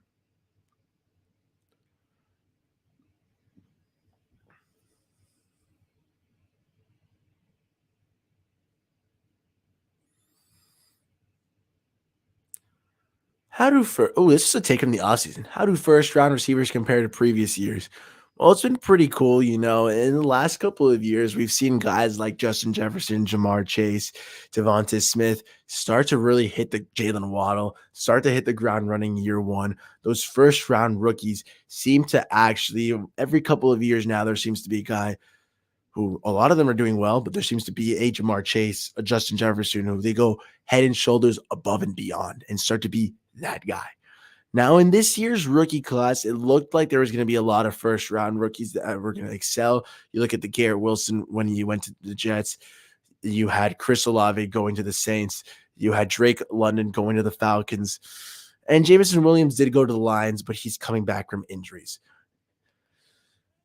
is a take from the offseason. How do first-round receivers compare to previous years? Well, it's been pretty cool, In the last couple of years, we've seen guys like Justin Jefferson, Jamar Chase, Devonta Smith start to really hit the Jalen Waddle, start to hit the ground running year one. Those first-round rookies seem to actually, every couple of years now, there seems to be a guy who a lot of them are doing well, but there seems to be a Jamar Chase, a Justin Jefferson, who they go head and shoulders above and beyond and start to be that guy. Now, in this year's rookie class, it looked like there was going to be a lot of first-round rookies that were going to excel. You look at the Garrett Wilson when he went to the Jets. You had Chris Olave going to the Saints. You had Drake London going to the Falcons. And Jameson Williams did go to the Lions, but he's coming back from injuries.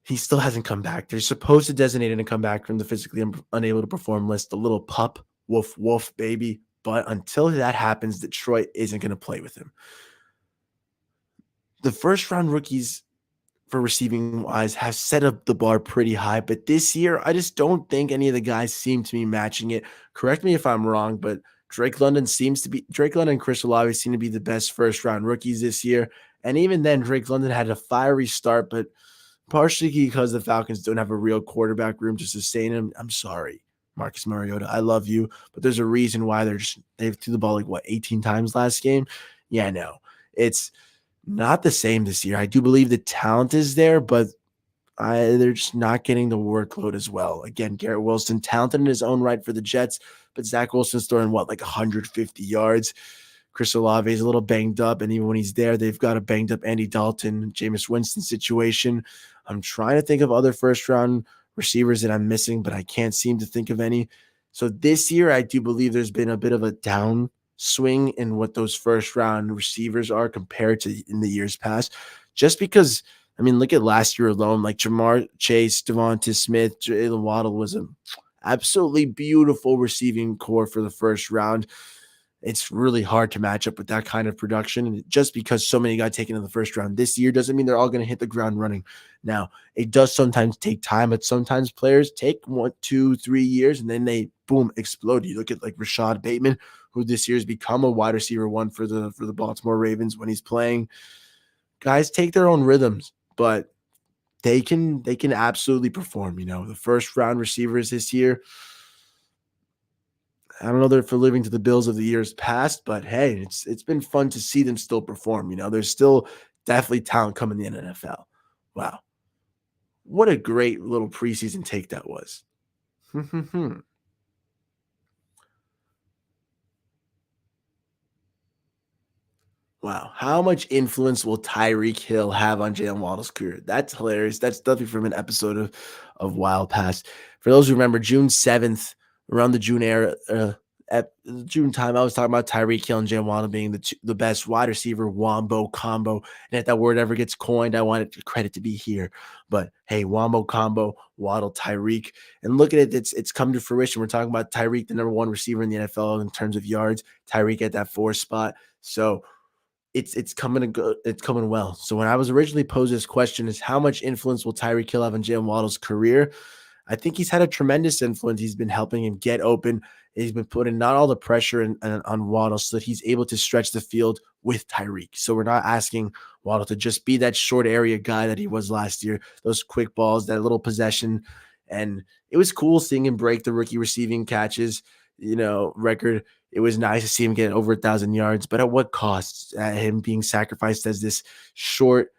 He still hasn't come back. They're supposed to designate him to come back from the physically unable to perform list, the little pup, woof, woof, baby. But until that happens, Detroit isn't going to play with him. The first round rookies for receiving wise have set up the bar pretty high, but this year I just don't think any of the guys seem to be matching it. Correct me if I'm wrong, but Drake London and Chris Olave seem to be the best first round rookies this year. And even then, Drake London had a fiery start, but partially because the Falcons don't have a real quarterback room to sustain him. I'm sorry, Marcus Mariota. I love you, but there's a reason why they've threw the ball like what 18 times last game. Yeah, no, it's not the same this year. I do believe the talent is there, but they're just not getting the workload as well. Again, Garrett Wilson, talented in his own right for the Jets, but Zach Wilson's throwing what, like 150 yards. Chris Olave is a little banged up, and even when he's there, they've got a banged up Andy Dalton, Jameis Winston situation. I'm trying to think of other first round receivers that I'm missing, but I can't seem to think of any. So this year, I do believe there's been a bit of a down swing in what those first round receivers are compared to in the years past. Just because, I mean, look at last year alone, like Jamar Chase, Devonta Smith, Jalen Waddle was an absolutely beautiful receiving core for the first round. It's really hard to match up with that kind of production. And just because so many got taken in the first round this year doesn't mean they're all going to hit the ground running. Now, it does sometimes take time, but sometimes players take 1, 2, 3 years and then they boom explode. You look at like Rashad Bateman, who this year has become a wide receiver one for the Baltimore Ravens when he's playing. Guys take their own rhythms, but they can absolutely perform. The first round receivers this year, I don't know they're for living to the bills of the years past, but hey, it's been fun to see them still perform. There's still definitely talent coming in the NFL. Wow, what a great little preseason take that was. Wow. How much influence will Tyreek Hill have on Jalen Waddle's career? That's hilarious. That's definitely from an episode of Wild Past. For those who remember, June 7th, around the June era, at June time, I was talking about Tyreek Hill and Jalen Waddle being the best wide receiver wombo combo. And if that word ever gets coined, I want the credit to be here. But hey, wombo combo, Waddle, Tyreek. And look at it, it's come to fruition. We're talking about Tyreek, the number one receiver in the NFL in terms of yards, Tyreek at that 4 spot. So it's coming to go. It's coming well. So when I was originally posed this question is how much influence will Tyreek Hill have on Jalen Waddle's career? I think he's had a tremendous influence. He's been helping him get open. He's been putting not all the pressure on Waddle so that he's able to stretch the field with Tyreek. So we're not asking Waddle to just be that short area guy that he was last year, those quick balls, that little possession. And it was cool seeing him break the rookie receiving catches, record. It was nice to see him get over 1,000 yards, but at what cost? At him being sacrificed as this short,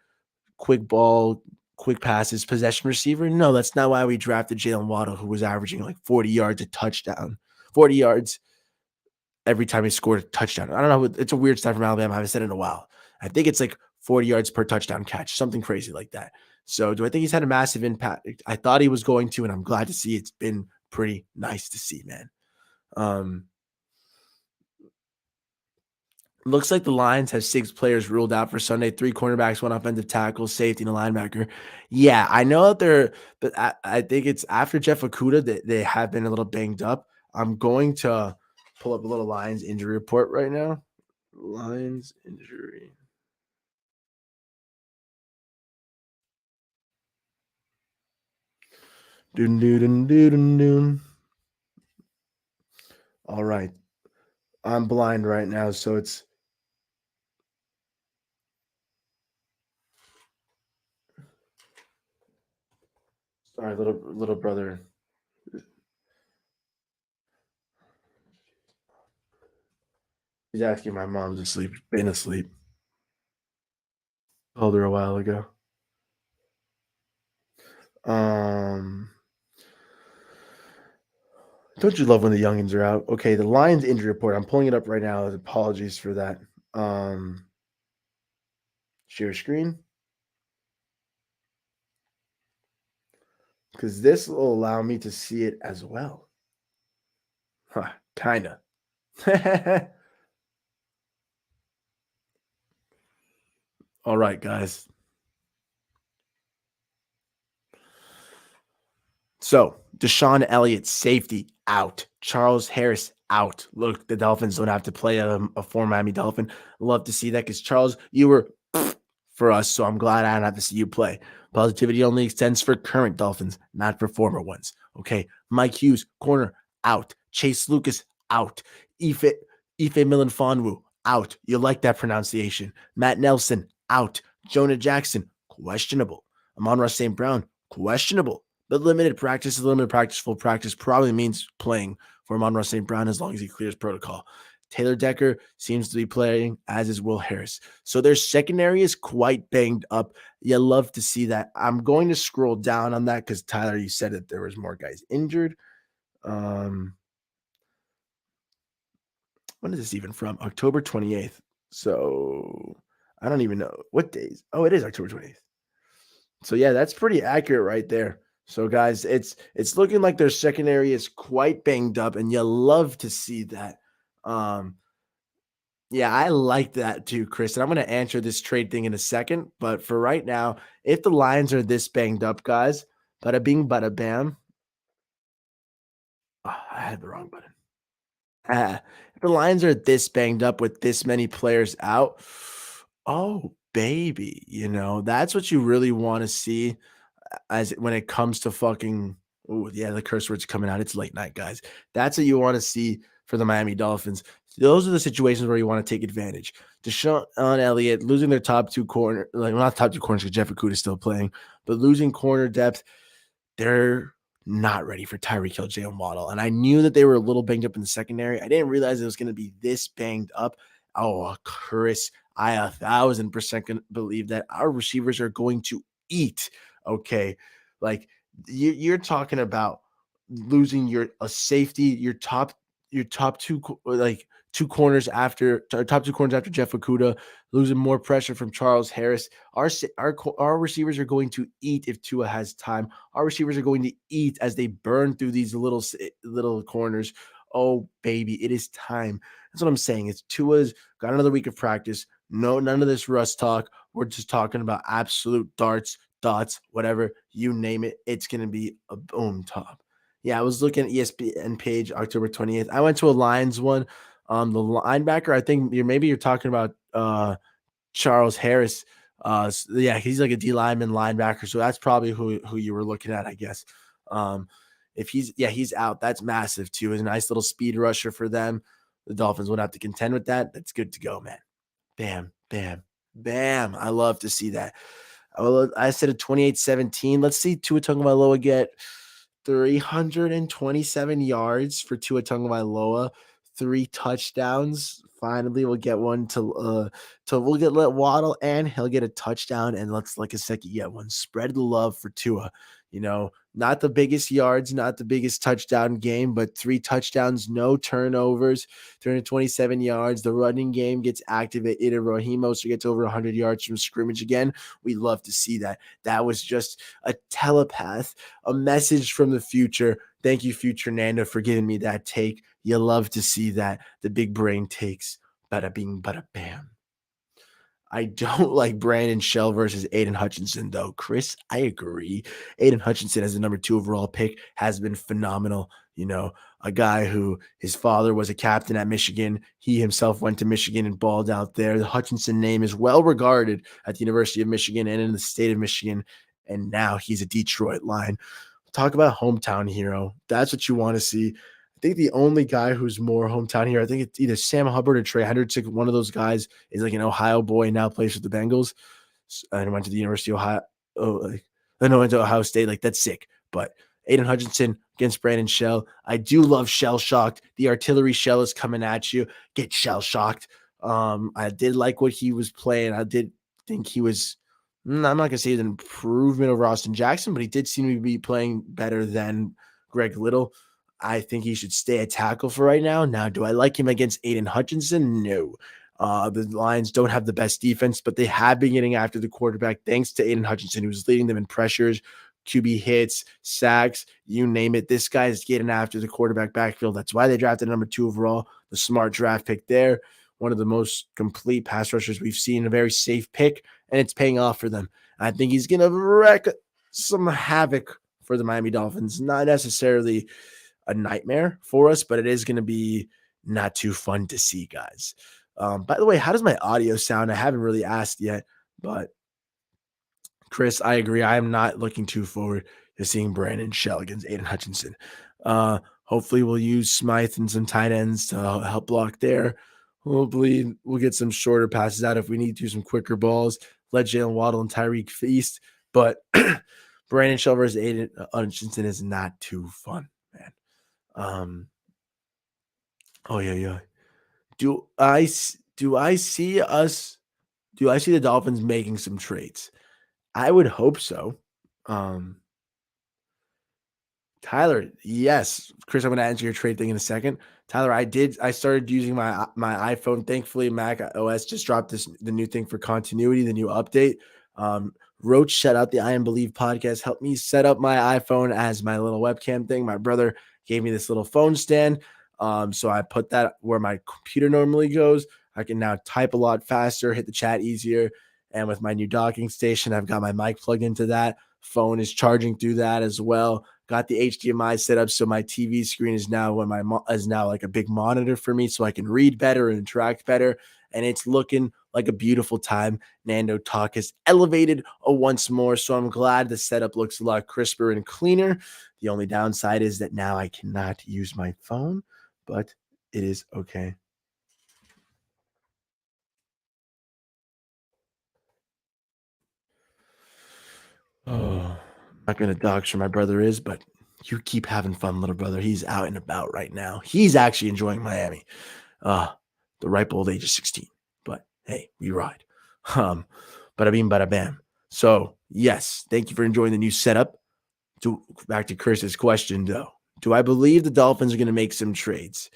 quick ball, quick passes, possession receiver? No, that's not why we drafted Jalen Waddle, who was averaging like 40 yards a touchdown, 40 yards every time he scored a touchdown. I don't know. It's a weird stat from Alabama. I haven't said it in a while. I think it's like 40 yards per touchdown catch, something crazy like that. So do I think he's had a massive impact? I thought he was going to, and I'm glad to see it's been pretty nice to see, man. Um, Looks like the Lions have 6 players ruled out for Sunday, 3 cornerbacks, 1 offensive tackle, safety, and a linebacker. Yeah, I know that but I think it's after Jeff Okudah that they have been a little banged up. I'm going to pull up a little Lions injury report right now. Lions injury. Dun, dun, dun, dun, dun, dun. All right. I'm blind right now, so it's sorry, little brother. He's asking my mom's asleep. Been asleep. Told her a while ago. Um Don't you love when the youngins are out? Okay, the Lions injury report. I'm pulling it up right now. Apologies for that. Share screen because this will allow me to see it as well. Huh, kinda. All right, guys. So Deshaun Elliott, safety, out. Charles Harris, out. Look, the Dolphins don't have to play a former Miami Dolphin. Love to see that because Charles, you were for us, so I'm glad I don't have to see you play. Positivity only extends for current Dolphins, not for former ones. Okay, Mike Hughes, corner, out. Chase Lucas, out. Ife Milinfonwu, out. You like that pronunciation. Matt Nelson, out. Jonah Jackson, questionable. Amon-Ra St. Brown, questionable. But limited practice is limited practice. Full practice probably means playing for Amon-Ra St. Brown as long as he clears protocol. Taylor Decker seems to be playing, as is Will Harris. So their secondary is quite banged up. You love to see that. I'm going to scroll down on that because Tyler, you said that there was more guys injured. Um, when is this even from? October 28th. So I don't even know what days. Oh, it is October 28th. So yeah, that's pretty accurate right there. So guys, it's looking like their secondary is quite banged up, and you love to see that. Um, yeah, I like that too, Chris. And I'm going to answer this trade thing in a second. But for right now, if the Lions are this banged up, guys, bada bing, bada bam. Oh, I had the wrong button. If the Lions are this banged up with this many players out, oh, baby, that's what you really want to see as when it comes to fucking oh yeah, the curse words coming out. It's late night, guys. That's what you want to see for the Miami Dolphins. Those are the situations where you want to take advantage. Deshaun Elliott losing their top two corner, like well, not top two corners because Jeff Okuda is still playing, but losing corner depth. They're not ready for Tyreek Hill, Jalen Waddle. And I knew that they were a little banged up in the secondary. I didn't realize it was going to be this banged up. Oh, Chris, I 1,000% can believe that our receivers are going to eat. Okay. Like you're talking about losing your a safety, your top two like two corners after top two corners after Jeff Okuda, losing more pressure from Charles Harris. Our receivers are going to eat if Tua has time. Our receivers are going to eat as they burn through these little corners. Oh baby, it is time. That's what I'm saying. It's Tua's got another week of practice. No, none of this rust talk. We're just talking about absolute darts, dots, whatever you name it. It's gonna be a boom top. Yeah, I was looking at ESPN page October 28th. I went to a Lions one. The linebacker, I think you're talking about Charles Harris. Yeah, he's like a D lineman linebacker, so that's probably who you were looking at, I guess. Um, if he's out, that's massive too. It's a nice little speed rusher for them. The Dolphins would have to contend with that. That's good to go, man. Bam, bam, bam. I love to see that. I said a 28-17. Let's see Tua Tagovailoa get 327 yards for Tua Tagovailoa, 3 touchdowns. Finally, we'll get one to we'll get let Waddle and he'll get a touchdown, and let's like a second get one. Spread the love for Tua. Not the biggest yards, not the biggest touchdown game, but 3 touchdowns, no turnovers, 327 yards. The running game gets activated. Raheem Mostert gets over 100 yards from scrimmage again. We love to see that. That was just a telepath, a message from the future. Thank you, future Nando, for giving me that take. You love to see that. The big brain takes. Bada bing, bada bam. I don't like Brandon Shell versus Aiden Hutchinson, though. Chris, I agree. Aiden Hutchinson, as the number 2 overall pick, has been phenomenal. A guy who his father was a captain at Michigan. He himself went to Michigan and balled out there. The Hutchinson name is well regarded at the University of Michigan and in the state of Michigan. And now he's a Detroit Lion. Talk about hometown hero. That's what you want to see. I think the only guy who's more hometown hero, I think it's either Sam Hubbard or Trey Hendrickson. One of those guys is like an Ohio boy and now plays for the Bengals and went to the University of Ohio. Went to Ohio State. Like, that's sick. But Aiden Hutchinson against Brandon Shell. I do love Shell Shocked. The artillery shell is coming at you. Get Shell Shocked. I did like what he was playing. I did think he was I'm not going to say an improvement over Austin Jackson, but he did seem to be playing better than Greg Little. I think he should stay at tackle for right now. Now, do I like him against Aiden Hutchinson? No. The Lions don't have the best defense, but they have been getting after the quarterback thanks to Aiden Hutchinson, who's leading them in pressures, QB hits, sacks, you name it. This guy is getting after the quarterback backfield. That's why they drafted number 2 overall, the smart draft pick there. One of the most complete pass rushers we've seen, a very safe pick, and it's paying off for them. I think he's going to wreck some havoc for the Miami Dolphins. Not necessarily a nightmare for us, but it is going to be not too fun to see, guys. By the way, how does my audio sound? I haven't really asked yet, but Chris, I agree. I am not looking too forward to seeing Brandon Shell against Aiden Hutchinson. Hopefully, we'll use Smythe and some tight ends to help block there. Hopefully, we'll get some shorter passes out if we need to, some quicker balls. Let Jalen Waddle and Tyreek feast. But Brandon Shell versus Aiden Hutchinson is not too fun, man. Um, oh yeah, yeah. Do I see us? Do I see the Dolphins making some trades? I would hope so. Um, Tyler, yes. Chris, I'm gonna answer your trade thing in a second. Tyler, I started using my iPhone. Thankfully, Mac OS just dropped the new thing for continuity, the new update. Roach, shout out the I Am Believe podcast, helped me set up my iPhone as my little webcam thing. My brother gave me this little phone stand. So I put that where my computer normally goes. I can now type a lot faster, hit the chat easier. And with my new docking station, I've got my mic plugged into that. Phone is charging through that as well. Got the HDMI set up so my TV screen is now is now like a big monitor for me, so I can read better and interact better. And it's looking like a beautiful time. Nando Talk is elevated once more, so I'm glad the setup looks a lot crisper and cleaner. The only downside is that now I cannot use my phone, but it is okay. Oh, I'm not gonna dox where my brother is, but you keep having fun, little brother. He's out and about right now. He's actually enjoying Miami. Uh, the ripe old age of 16. But hey, we ride. Bada beam, bada bam. So, yes, thank you for enjoying the new setup. Back to Chris's question, though. Do I believe the Dolphins are going to make some trades?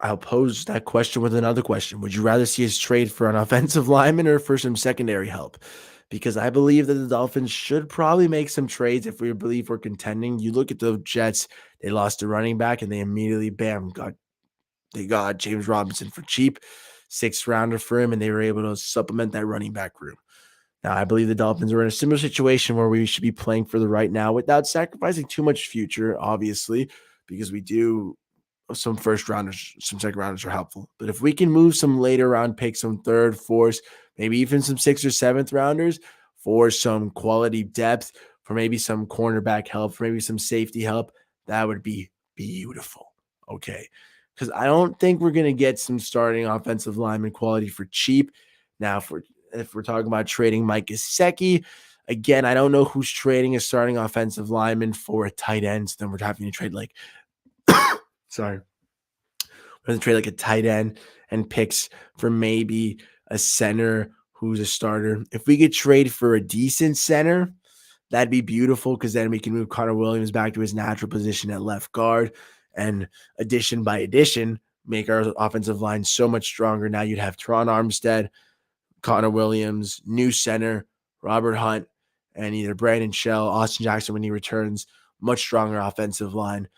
I'll pose that question with another question. Would you rather see us trade for an offensive lineman or for some secondary help? Because I believe that the Dolphins should probably make some trades if we believe we're contending. You look at the Jets, they lost a running back and they immediately, bam, they got James Robinson for cheap, 6th rounder for him, and they were able to supplement that running back room. Now, I believe the Dolphins are in a similar situation where we should be playing for the right now without sacrificing too much future, obviously, because we do some first rounders, some second rounders are helpful. But if we can move some later round picks, some third, fourth, maybe even some 6th or 7th rounders for some quality depth, for maybe some cornerback help, for maybe some safety help, that would be beautiful. Okay. Because I don't think we're going to get some starting offensive lineman quality for cheap. Now, if we're talking about trading Mike Gesicki, again, I don't know who's trading a starting offensive lineman for a tight end. So then we're having to trade like sorry, we're going to trade like a tight end and picks for maybe a center who's a starter. If we could trade for a decent center, that'd be beautiful because then we can move Connor Williams back to his natural position at left guard. And addition by addition, make our offensive line so much stronger. Now you'd have Teron Armstead, Connor Williams, new center, Robert Hunt, and either Brandon Shell, Austin Jackson when he returns. Much stronger offensive line.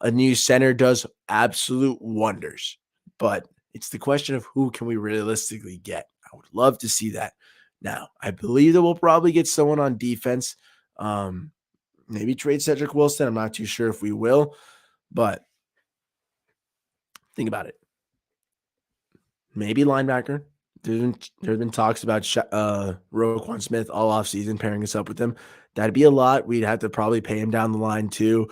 A new center does absolute wonders, but it's the question of who can we realistically get. I would love to see that. Now, I believe that we'll probably get someone on defense. Maybe trade Cedric Wilson. I'm not too sure if we will, but think about it. Maybe linebacker. There's been talks about Roquan Smith all offseason pairing us up with him. That'd be a lot. We'd have to probably pay him down the line too.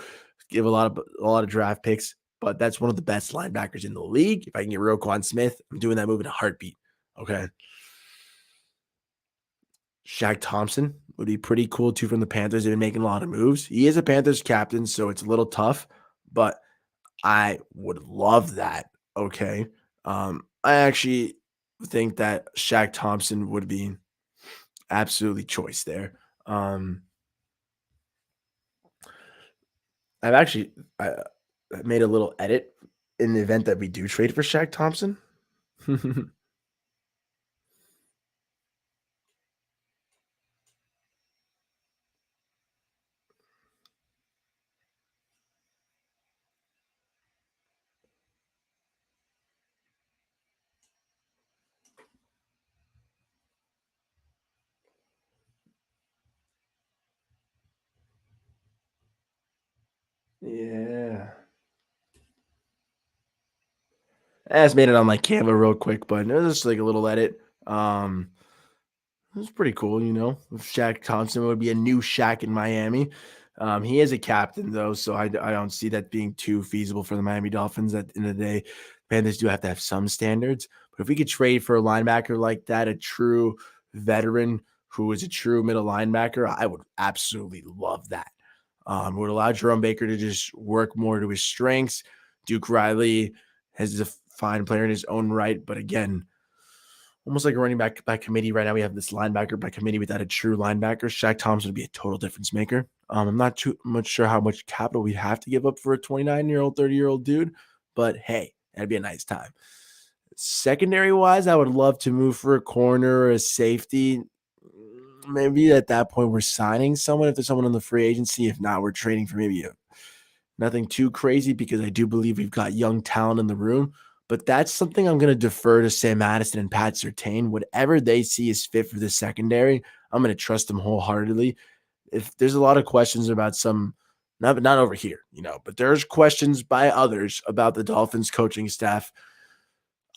Give a lot of draft picks, but that's one of the best linebackers in the league. If I can get Roquan Smith, I'm doing that move in a heartbeat. Okay. Shaq Thompson would be pretty cool too from the Panthers. They've been making a lot of moves. He is a Panthers captain, so it's a little tough, but I would love that. Okay. I actually think that Shaq Thompson would be absolutely choice there. Um, I've actually I made a little edit in the event that we do trade for Shaq Thompson. Yeah. I just made it on my Canva real quick, but it was just like a little edit. It was pretty cool, If Shaq Thompson would be a new Shaq in Miami. He is a captain though, so I don't see that being too feasible for the Miami Dolphins. At the end of the day, Panthers do have to have some standards. But if we could trade for a linebacker like that, a true veteran who is a true middle linebacker, I would absolutely love that. Would allow Jerome Baker to just work more to his strengths. Duke Riley is a fine player in his own right, but again, almost like a running back by committee. Right now, we have this linebacker by committee without a true linebacker. Shaq Thompson would be a total difference maker. I'm not too much sure how much capital we have to give up for a 29-year-old, 30-year-old dude, but hey, that'd be a nice time. Secondary wise, I would love to move for a corner or a safety. Maybe at that point, we're signing someone if there's someone on the free agency. If not, we're trading for maybe nothing too crazy because I do believe we've got young talent in the room. But that's something I'm going to defer to Sam Madison and Pat Surtain. Whatever they see is fit for the secondary, I'm going to trust them wholeheartedly. If there's a lot of questions about some, not over here, but there's questions by others about the Dolphins coaching staff.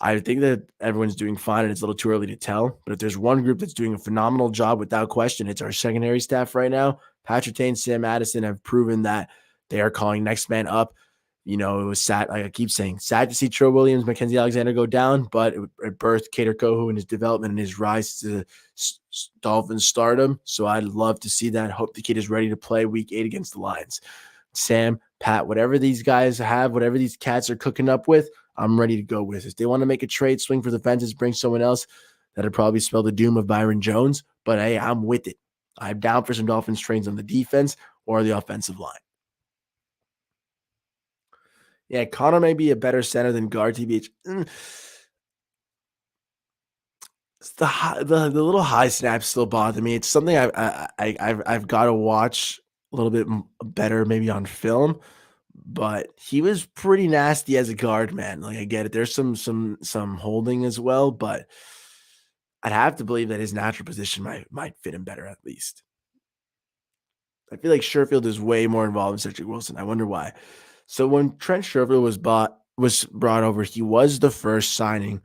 I think that everyone's doing fine and it's a little too early to tell. But if there's one group that's doing a phenomenal job without question, it's our secondary staff right now. Patrick Tain, Sam Madison have proven that they are calling next man up. It was sad, like I keep saying, sad to see Troy Williams, Mackenzie Alexander go down, but it birthed Kader Kohu and his development and his rise to Dolphins stardom. So I'd love to see that. Hope the kid is ready to play week 8 against the Lions. Sam, Pat, whatever these guys have, whatever these cats are cooking up with, I'm ready to go with. If they want to make a trade, swing for the fences, bring someone else, that'd probably spell the doom of Byron Jones. But hey, I'm with it. I'm down for some Dolphins trades on the defense or the offensive line. Yeah, Connor may be a better center than guard TBH. It's the little high snaps still bother me. It's something I've got to watch a little bit better, maybe on film. But he was pretty nasty as a guard, man. Like I get it. There's some holding as well, but I'd have to believe that his natural position might fit him better at least. I feel like Sherfield is way more involved in Cedric Wilson. I wonder why. So when Trent Sherfield was brought over, he was the first signing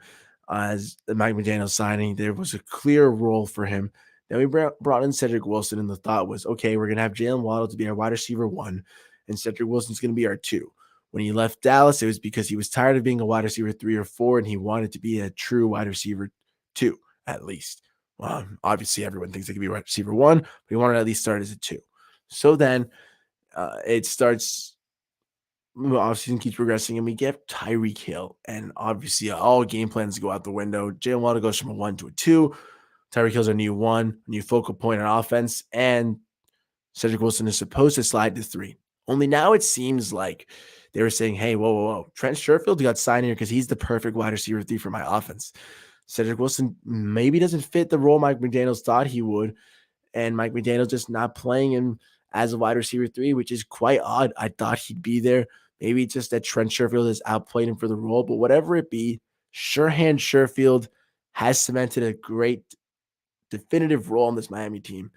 as the Mike McDaniel signing. There was a clear role for him. Then we brought in Cedric Wilson, and the thought was, okay, we're gonna have Jalen Waddle to be our wide receiver 1, and Cedric Wilson's gonna be our 2. When he left Dallas, it was because he was tired of being a wide receiver 3 or 4, and he wanted to be a true wide receiver 2 at least. Obviously, everyone thinks they could be wide receiver 1, but he wanted to at least start as a 2. So then it starts. Offseason keeps progressing, and we get Tyreek Hill, and obviously all game plans go out the window. Jalen Waddle goes from a 1 to a 2. Tyreek Hill's a new 1, new focal point on offense, and Cedric Wilson is supposed to slide to 3. Only now it seems like they were saying, hey, whoa, whoa, whoa. Trent Sherfield got signed here because he's the perfect wide receiver 3 for my offense. Cedric Wilson maybe doesn't fit the role Mike McDaniels thought he would, and Mike McDaniel's just not playing him as a wide receiver 3, which is quite odd. I thought he'd be there. Maybe it's just that Trent Sherfield has outplayed him for the role, but whatever it be, Surehand Sherfield has cemented a great definitive role on this Miami team,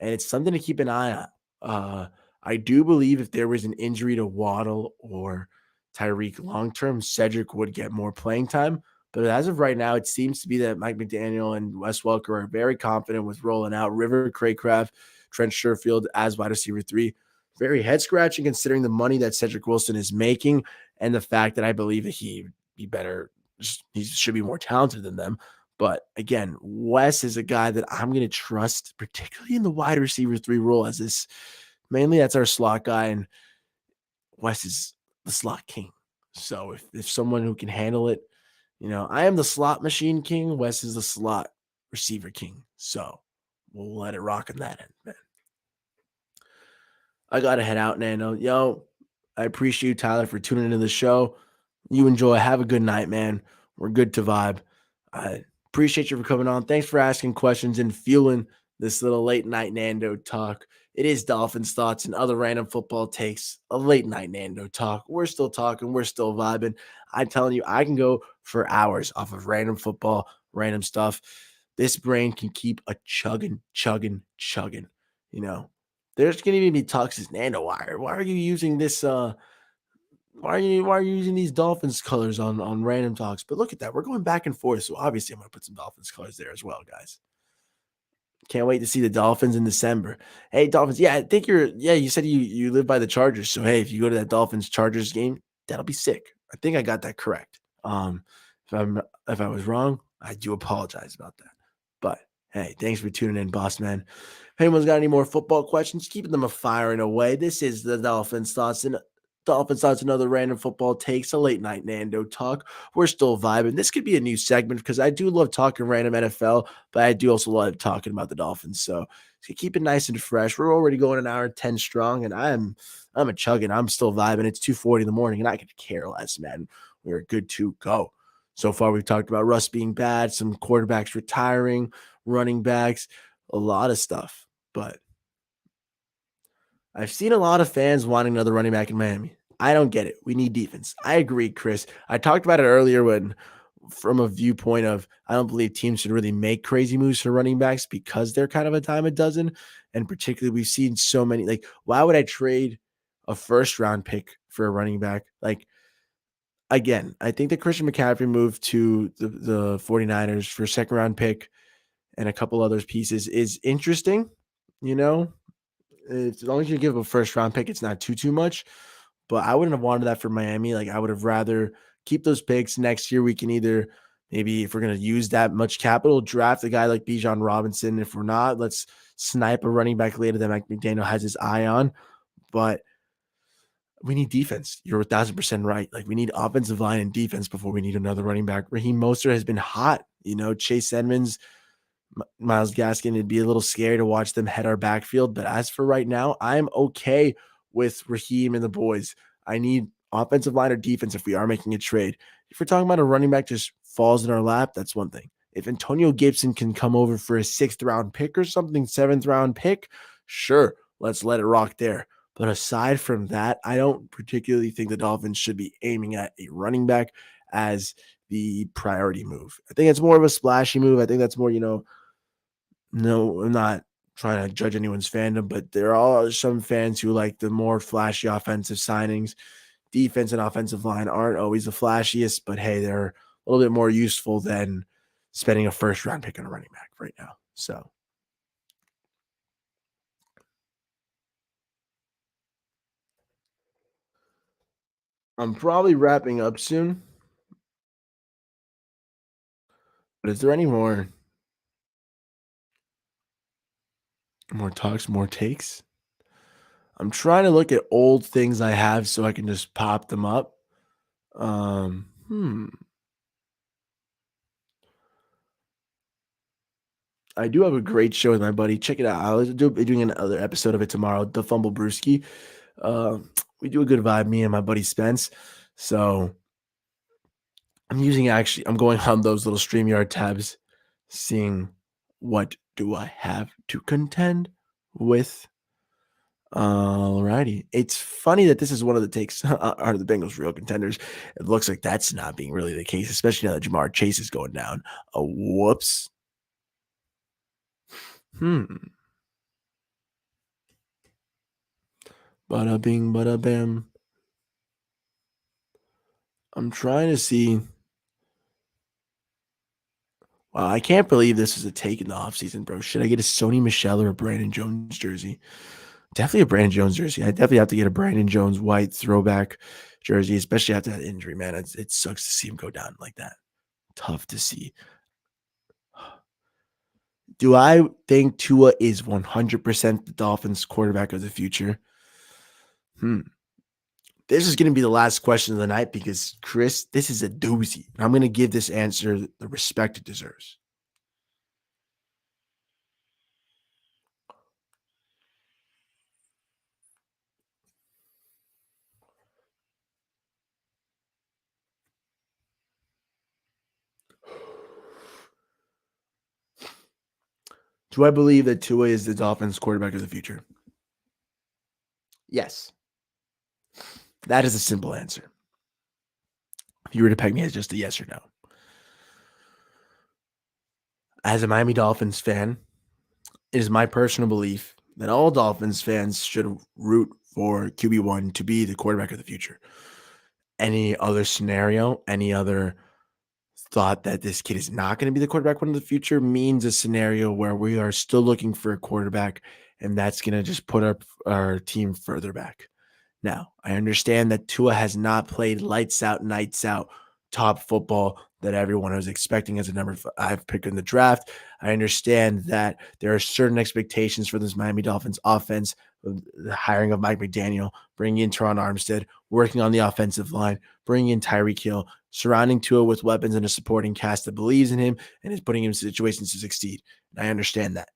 and it's something to keep an eye on. I do believe if there was an injury to Waddle or Tyreek long term, Cedric would get more playing time. But as of right now, it seems to be that Mike McDaniel and Wes Welker are very confident with rolling out River Craycraft, Trent Sherfield as wide receiver 3. Very head scratching considering the money that Cedric Wilson is making and the fact that I believe that he'd be better. He should be more talented than them. But again, Wes is a guy that I'm going to trust, particularly in the wide receiver 3 role, as this mainly that's our slot guy, and Wes is the slot king. So if someone who can handle it, I am the slot machine king. Wes is the slot receiver king. So we'll let it rock on that end, man. I gotta head out, Nando. Yo, I appreciate you, Tyler, for tuning into the show. You enjoy. Have a good night, man. We're good to vibe. I appreciate you for coming on. Thanks for asking questions and fueling this little late night Nando talk. It is Dolphins thoughts and other random football takes. A late night Nando talk. We're still talking. We're still vibing. I'm telling you, I can go for hours off of random football, random stuff. This brain can keep a chugging, chugging, chugging. You know, There's gonna even be talks as Nando. Why are you using this? Why are you using these Dolphins colors on random talks? But look at that, we're going back and forth. So obviously, I'm gonna put some Dolphins colors there as well, guys. Can't wait to see the Dolphins in December. Hey, Dolphins. Yeah, I think you're. Yeah, you said you live by the Chargers. So hey, if you go to that Dolphins Chargers game, that'll be sick. I think I got that correct. If I'm if I was wrong, I do apologize about that. But hey, thanks for tuning in, boss man. If anyone's got any more football questions, keeping them a firing away. This is the Dolphins thoughts, another random football takes, a late night Nando talk. We're still vibing. This could be a new segment because I do love talking random NFL, but I do also love talking about the Dolphins. So keep it nice and fresh. We're already going an hour 10 strong, and I'm a chugging. I'm still vibing. It's 2:40 in the morning, and I could care less, man. We're good to go. So far, we've talked about Russ being bad, some quarterbacks retiring, running backs, a lot of stuff. But I've seen a lot of fans wanting another running back in Miami. I don't get it. We need defense. I agree, Chris. I talked about it earlier when, from a viewpoint of, I don't believe teams should really make crazy moves for running backs because they're kind of a dime a dozen. And particularly, we've seen so many. Like, why would I trade a first round pick for a running back? Like, again, I think the Christian McCaffrey move to the 49ers for a second round pick and a couple other pieces is interesting. You know, as long as you give a first round pick, it's not too much. But I wouldn't have wanted that for Miami. Like I would have rather keep those picks next year. We can either maybe if we're gonna use that much capital, draft a guy like Bijan Robinson. If we're not, let's snipe a running back later that Mike McDaniel has his eye on. But we need defense. You're 1,000% right. Like we need offensive line and defense before we need another running back. Raheem Mostert has been hot. Chase Edmonds, Miles Gaskin, it'd be a little scary to watch them head our backfield. But as for right now, I'm okay with Raheem and the boys. I need offensive line or defense if we are making a trade. If we're talking about a running back just falls in our lap, that's one thing. If Antonio Gibson can come over for a sixth round pick or something, seventh round pick, sure, let's let it rock there. But aside from that, I don't particularly think the Dolphins should be aiming at a running back as the priority move. I think it's more of a splashy move. I think that's more, no, I'm not trying to judge anyone's fandom, but there are some fans who like the more flashy offensive signings. Defense and offensive line aren't always the flashiest, but hey, they're a little bit more useful than spending a first round pick on a running back right now. So I'm probably wrapping up soon, but is there any more talks, more takes? I'm trying to look at old things I have so I can just pop them up. Hmm. I do have a great show with my buddy. Check it out. Be doing another episode of it tomorrow. The Fumble Brewski. Uh, we do a good vibe, me and my buddy Spence. So I'm going on those little StreamYard tabs, seeing what do I have to contend with. Alrighty. It's funny that this is one of the takes. Are the Bengals real contenders? It looks like that's not being really the case, especially now that Jamar Chase is going down. Whoops. Hmm. Bada bing, bada bam. I'm trying to see. Wow, I can't believe this was a take in the offseason, bro. Should I get a Sony Michelle or a Brandon Jones jersey? Definitely a Brandon Jones jersey. I definitely have to get a Brandon Jones white throwback jersey, especially after that injury, man. It sucks to see him go down like that. Tough to see. Do I think Tua is 100% the Dolphins quarterback of the future? Hmm. This is going to be the last question of the night because, Chris, this is a doozy. I'm going to give this answer the respect it deserves. Do I believe that Tua is the Dolphins quarterback of the future? Yes. That is a simple answer. If you were to peg me as just a yes or no. As a Miami Dolphins fan, it is my personal belief then all Dolphins fans should root for QB1 to be the quarterback of the future. Any other scenario, any other thought that this kid is not going to be the quarterback one of the future means a scenario where we are still looking for a quarterback, and that's going to just put our team further back. Now, I understand that Tua has not played lights out, nights out, top football that everyone was expecting as a number five pick in the draft. I understand that there are certain expectations for this Miami Dolphins offense, the hiring of Mike McDaniel, bringing in Teron Armstead, working on the offensive line, bringing in Tyreek Hill, surrounding Tua with weapons and a supporting cast that believes in him and is putting him in situations to succeed. And I understand that.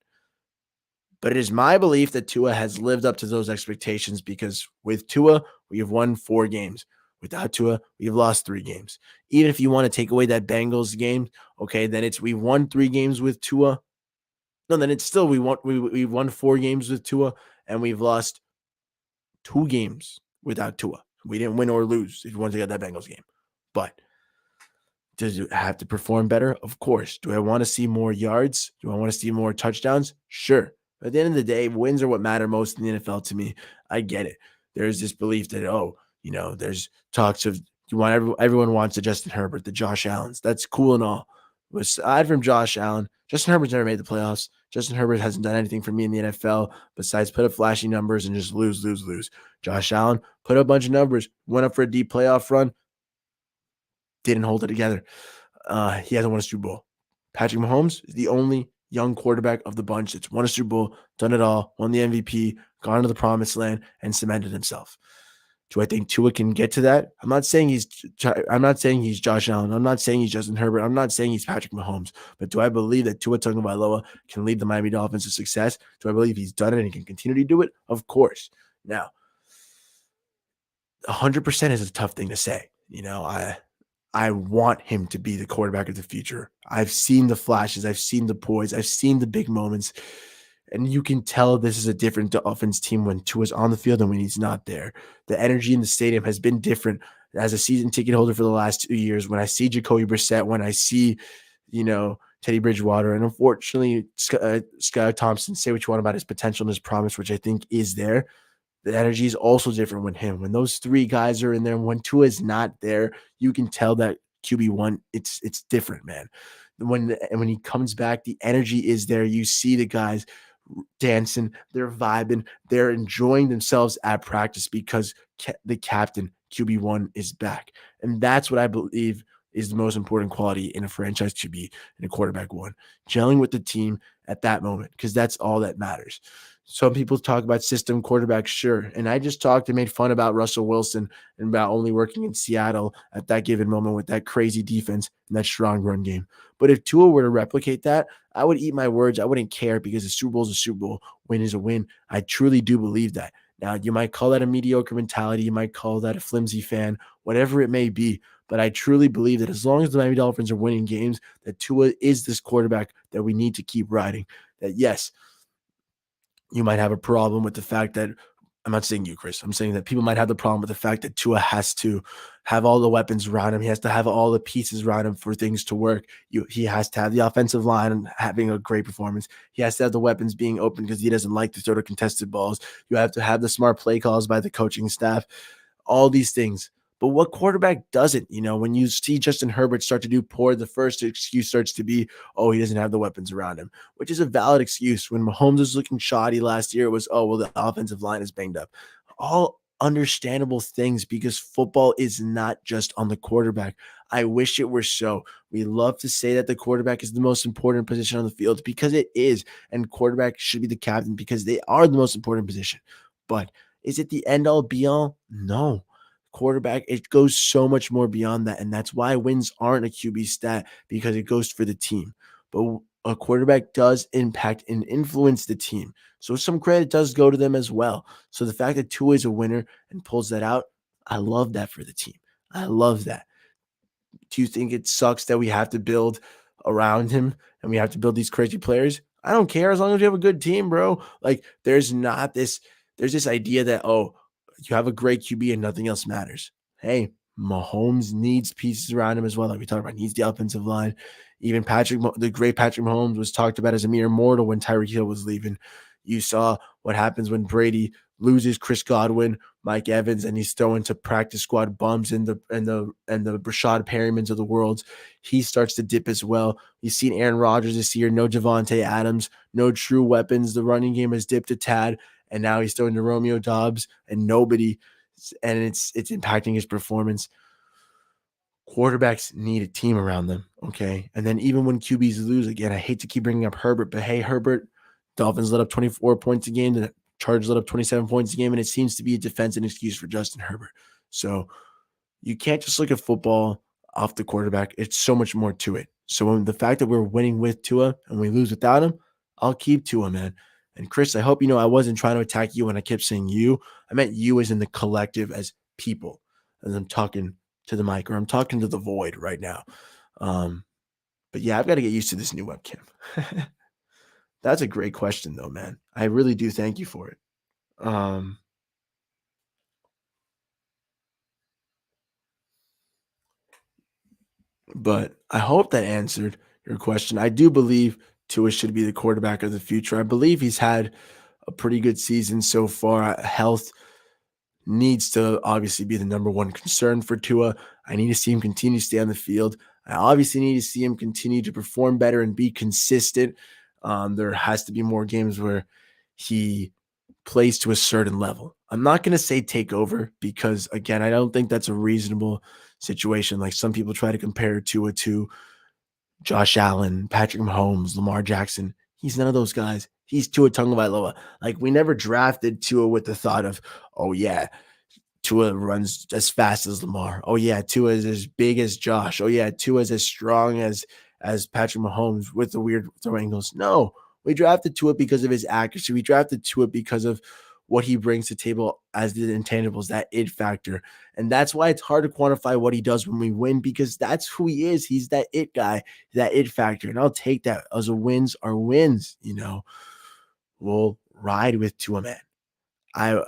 But it is my belief that Tua has lived up to those expectations because with Tua, we have won 4 games. Without Tua, we've lost 3 games. Even if you want to take away that Bengals game, okay, then it's we won 3 games with Tua. No, then it's still we've won 4 games with Tua and we've lost 2 games without Tua. We didn't win or lose if you want to get that Bengals game. But does it have to perform better? Of course. Do I want to see more yards? Do I want to see more touchdowns? Sure. But at the end of the day, wins are what matter most in the NFL to me. I get it. There's this belief that, there's talks of you want everyone wants the Justin Herbert, the Josh Allens. That's cool and all. But aside from Josh Allen, Justin Herbert's never made the playoffs. Justin Herbert hasn't done anything for me in the NFL besides put up flashy numbers and just lose, lose, lose. Josh Allen put up a bunch of numbers, went up for a deep playoff run, didn't hold it together. He hasn't won a Super Bowl. Patrick Mahomes is the only young quarterback of the bunch that's won a Super Bowl, done it all, won the MVP, gone to the promised land, and cemented himself. Do I think Tua can get to that? I'm not saying he's Josh Allen. I'm not saying he's Justin Herbert. I'm not saying he's Patrick Mahomes. But do I believe that Tua Tagovailoa can lead the Miami Dolphins to success? Do I believe he's done it and he can continue to do it? Of course. Now, 100% is a tough thing to say. I want him to be the quarterback of the future. I've seen the flashes. I've seen the poise. I've seen the big moments. And you can tell this is a different Dolphins team when Tua's on the field and when he's not there. The energy in the stadium has been different as a season ticket holder for the last 2 years. When I see Jacoby Brissett, when I see, Teddy Bridgewater, and unfortunately, Skylar Thompson, say what you want about his potential and his promise, which I think is there. The energy is also different when him. When those 3 guys are in there, when Tua is not there, you can tell that QB1, it's different, man. When he comes back, the energy is there. You see the guys dancing, they're vibing, they're enjoying themselves at practice because the captain QB1 is back. And that's what I believe is the most important quality in a franchise QB and a quarterback one. Gelling with the team at that moment, because that's all that matters. Some people talk about system quarterbacks, sure. And I just talked and made fun about Russell Wilson and about only working in Seattle at that given moment with that crazy defense and that strong run game. But if Tua were to replicate that, I would eat my words. I wouldn't care because the Super Bowl is a Super Bowl. Win is a win. I truly do believe that. Now, you might call that a mediocre mentality. You might call that a flimsy fan, whatever it may be. But I truly believe that as long as the Miami Dolphins are winning games, that Tua is this quarterback that we need to keep riding. That, yes, you might have a problem with the fact that I'm not saying you, Chris. I'm saying that people might have the problem with the fact that Tua has to have all the weapons around him. He has to have all the pieces around him for things to work. He has to have the offensive line having a great performance. He has to have the weapons being open because he doesn't like to throw to contested balls. You have to have the smart play calls by the coaching staff. All these things. But what quarterback doesn't? When you see Justin Herbert start to do poor, the first excuse starts to be, oh, he doesn't have the weapons around him, which is a valid excuse. When Mahomes was looking shoddy last year, it was, oh, well, the offensive line is banged up. All understandable things because football is not just on the quarterback. I wish it were so. We love to say that the quarterback is the most important position on the field because it is, and quarterback should be the captain because they are the most important position. But is it the end all be all? No. Quarterback, it goes so much more beyond that. And that's why wins aren't a QB stat because it goes for the team. But a quarterback does impact and influence the team. So some credit does go to them as well. So the fact that Tua is a winner and pulls that out, I love that for the team. I love that. Do you think it sucks that we have to build around him and we have to build these crazy players? I don't care as long as you have a good team, bro. Like there's this idea that, oh, you have a great QB and nothing else matters. Hey, Mahomes needs pieces around him as well. Like we talked about, needs the offensive line. Even the great Patrick Mahomes was talked about as a mere mortal when Tyreek Hill was leaving. You saw what happens when Brady loses Chris Godwin, Mike Evans, and he's throwing to practice squad bums and the Brashad Perrymans of the world. He starts to dip as well. You've seen Aaron Rodgers this year, no Javante Adams, no true weapons. The running game has dipped a tad, and now he's throwing to Romeo Dobbs and nobody, and it's impacting his performance. Quarterbacks need a team around them, okay? And then even when QBs lose, again, I hate to keep bringing up Herbert, but hey, Herbert, Dolphins let up 24 points a game, the Chargers let up 27 points a game, and it seems to be a defense and excuse for Justin Herbert. So you can't just look at football off the quarterback. It's so much more to it. So when the fact that we're winning with Tua and we lose without him, I'll keep Tua, man. And Chris, I hope you know I wasn't trying to attack you when I kept saying you. I meant you as in the collective as people. As I'm talking to the mic or I'm talking to the void right now. Um, but yeah, I've got to get used to this new webcam. That's a great question though, man. I really do thank you for it. Um, but I hope that answered your question. I do believe Tua should be the quarterback of the future. I believe he's had a pretty good season so far. Health needs to obviously be the number one concern for Tua. I need to see him continue to stay on the field. I obviously need to see him continue to perform better and be consistent. There has to be more games where he plays to a certain level. I'm not going to say take over because, again, I don't think that's a reasonable situation. Like some people try to compare Tua to Josh Allen, Patrick Mahomes, Lamar Jackson. He's none of those guys. He's Tua Tagovailoa. Like we never drafted Tua with the thought of, oh yeah, Tua runs as fast as Lamar. Oh yeah, Tua is as big as Josh. Oh yeah, Tua is as strong as Patrick Mahomes with the weird throw angles. No, we drafted Tua because of his accuracy. We drafted Tua because of what he brings to the table as the intangibles, that it factor. And that's why it's hard to quantify what he does when we win because that's who he is. He's that it guy, that it factor. And I'll take that as a wins are wins, you know. We'll ride with Tua, man. I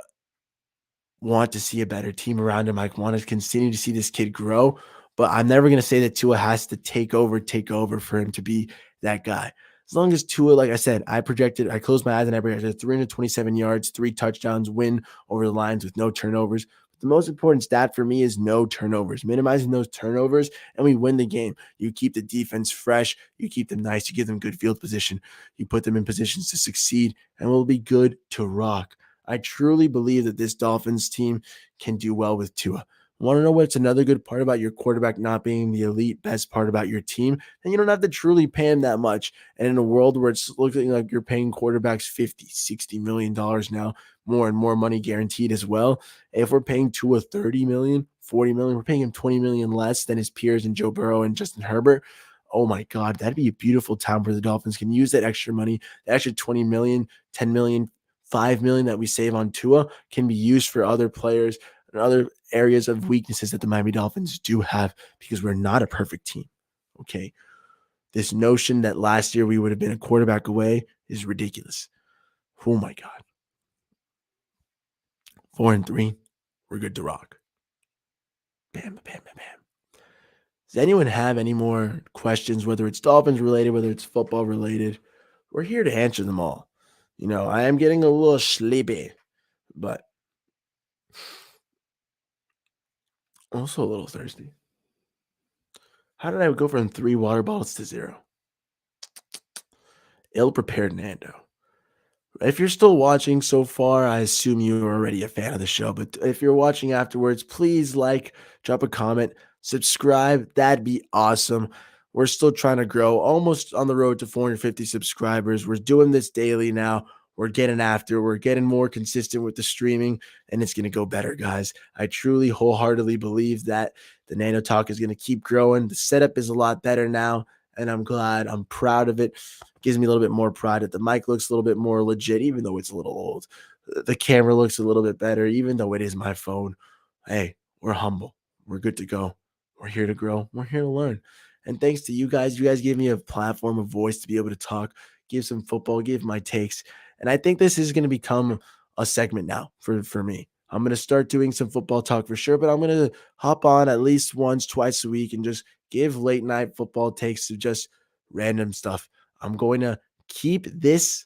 want to see a better team around him. I want to continue to see this kid grow, but I'm never going to say that Tua has to take over for him to be that guy. As long as Tua, like I said, I closed my eyes and I projected 327 yards, 3 touchdowns, win over the Lions with no turnovers. The most important stat for me is no turnovers, minimizing those turnovers, and we win the game. You keep the defense fresh, you keep them nice, you give them good field position, you put them in positions to succeed, and we'll be good to rock. I truly believe that this Dolphins team can do well with Tua. Want to know what's another good part about your quarterback not being the elite best part about your team? And you don't have to truly pay him that much. And in a world where it's looking like you're paying quarterbacks 50, $60 million now, more and more money guaranteed as well. If we're paying Tua 30 million, 40 million, we're paying him 20 million less than his peers in Joe Burrow and Justin Herbert. Oh my God, that'd be a beautiful time where the Dolphins can use that extra money, the extra 20 million, 10 million, 5 million that we save on Tua can be used for other players and other areas of weaknesses that the Miami Dolphins do have because we're not a perfect team. Okay. This notion that last year we would have been a quarterback away is ridiculous. Oh my God. 4-3. We're good to rock. Bam, bam, bam, bam. Does anyone have any more questions, whether it's Dolphins related, whether it's football related? We're here to answer them all. You know, I am getting a little sleepy, but also a little thirsty. How did I go from 3 water bottles to 0? Ill-prepared Nando. If you're still watching so far, I assume you're already a fan of the show, but if you're watching afterwards, please like, drop a comment, subscribe. That'd be awesome. We're still trying to grow, almost on the road to 450 subscribers. We're doing this daily now. We're getting more consistent with the streaming, and it's going to go better, guys. I truly wholeheartedly believe that the Nano Talk is going to keep growing. The setup is a lot better now, and I'm glad. I'm proud of it. Gives me a little bit more pride that the mic looks a little bit more legit, even though it's a little old. The camera looks a little bit better, even though it is my phone. Hey, we're humble. We're good to go. We're here to grow. We're here to learn. And thanks to you guys. You guys gave me a platform, a voice to be able to talk, give some football, give my takes. And I think this is going to become a segment now for me. I'm going to start doing some football talk for sure, but I'm going to hop on at least once, twice a week and just give late night football takes to just random stuff. I'm going to keep this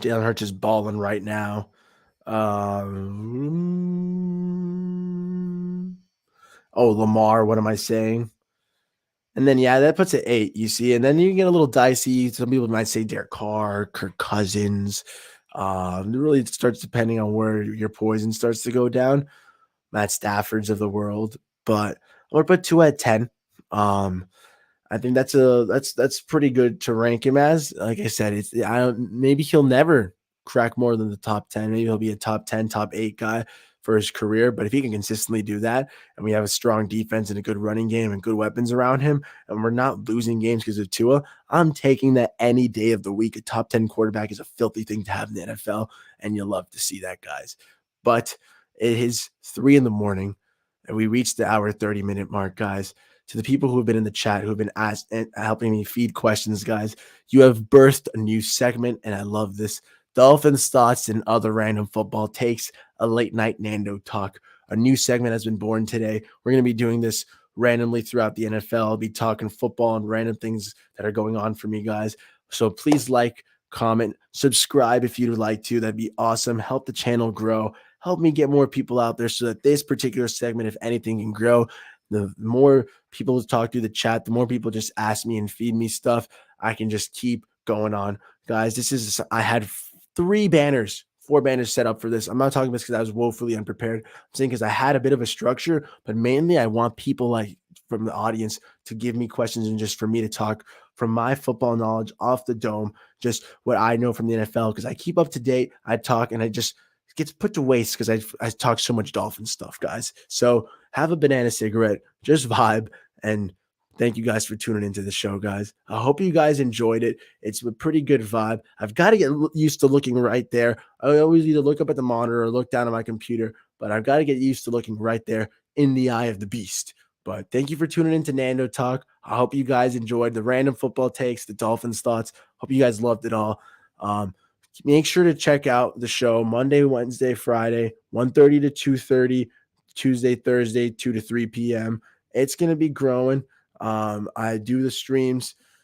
Jalen Hurts is balling right now. Lamar. What am I saying? And then, yeah, that puts it 8, you see. And then you get a little dicey. Some people might say Derek Carr, Kirk Cousins. It really starts depending on where your poison starts to go down. Matt Stafford's of the world. But I'm going to put Tua at 10. I think that's pretty good to rank him as. Like I said, maybe he'll never crack more than the top 10. Maybe he'll be a top 10, top 8 guy for his career. But if he can consistently do that, and we have a strong defense and a good running game and good weapons around him, and we're not losing games because of Tua, I'm taking that any day of the week. A top 10 quarterback is a filthy thing to have in the NFL, and you'll love to see that, guys. But it is 3 in the morning, and we reached the hour 30-minute mark, guys. To the people who have been in the chat, who have been asked and helping me feed questions, guys, you have birthed a new segment, and I love this. Dolphins thoughts and other random football takes, a late night Nando talk. A new segment has been born today. We're going to be doing this randomly throughout the NFL. I'll be talking football and random things that are going on for me, guys. So please like, comment, subscribe if you'd like to. That'd be awesome. Help the channel grow. Help me get more people out there so that this particular segment, if anything, can grow. The more people talk through the chat, the more people just ask me and feed me stuff, I can just keep going on. Guys, I had 4 banners set up for this. I'm not talking about this because I was woefully unprepared. I'm saying because I had a bit of a structure, but mainly I want people like from the audience to give me questions and just for me to talk from my football knowledge off the dome, just what I know from the NFL, because I keep up to date. I talk and I just gets put to waste because I talk so much Dolphin stuff, guys. So have a banana cigarette, just vibe, and thank you guys for tuning into the show, guys. I hope you guys enjoyed it. It's a pretty good vibe. I've got to get used to looking right there. I always either look up at the monitor or look down at my computer, but I've got to get used to looking right there in the eye of the beast. But thank you for tuning into Nando Talk. I hope you guys enjoyed the random football takes, the Dolphins thoughts. Hope you guys loved it all. Make sure to check out the show Monday, Wednesday, Friday, 1:30 to 2:30, Tuesday, Thursday, 2 to 3 p.m. It's going to be growing. I do the stream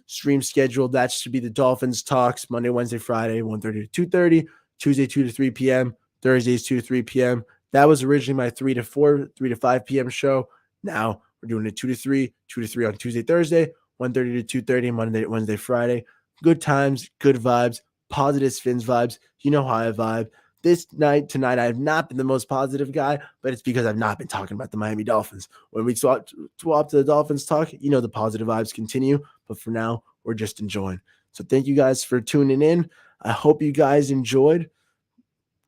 schedule. That should be the Dolphins talks Monday, Wednesday, Friday, 1:30 to 2:30, Tuesday, 2 to 3 p.m., Thursdays, 2 to 3 p.m. That was originally my 3 to 4, 3 to 5 p.m. show. Now we're doing it 2 to 3, 2 to 3 on Tuesday, Thursday, 1:30 to 2:30, Monday, Wednesday, Friday. Good times, good vibes. Positive spins vibes. You know how I vibe. Tonight, I have not been the most positive guy, but it's because I've not been talking about the Miami Dolphins. When we swap to the Dolphins talk, the positive vibes continue. But for now, we're just enjoying. So thank you guys for tuning in. I hope you guys enjoyed.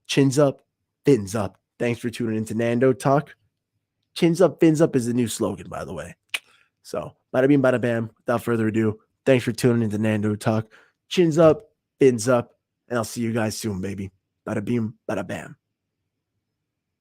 Chins up, fins up. Thanks for tuning into Nando Talk. Chins up, fins up is the new slogan, by the way. So bada beam, bada bam. Without further ado, thanks for tuning into Nando Talk. Chins up, fins up, and I'll see you guys soon, baby. Bada beam, bada bam.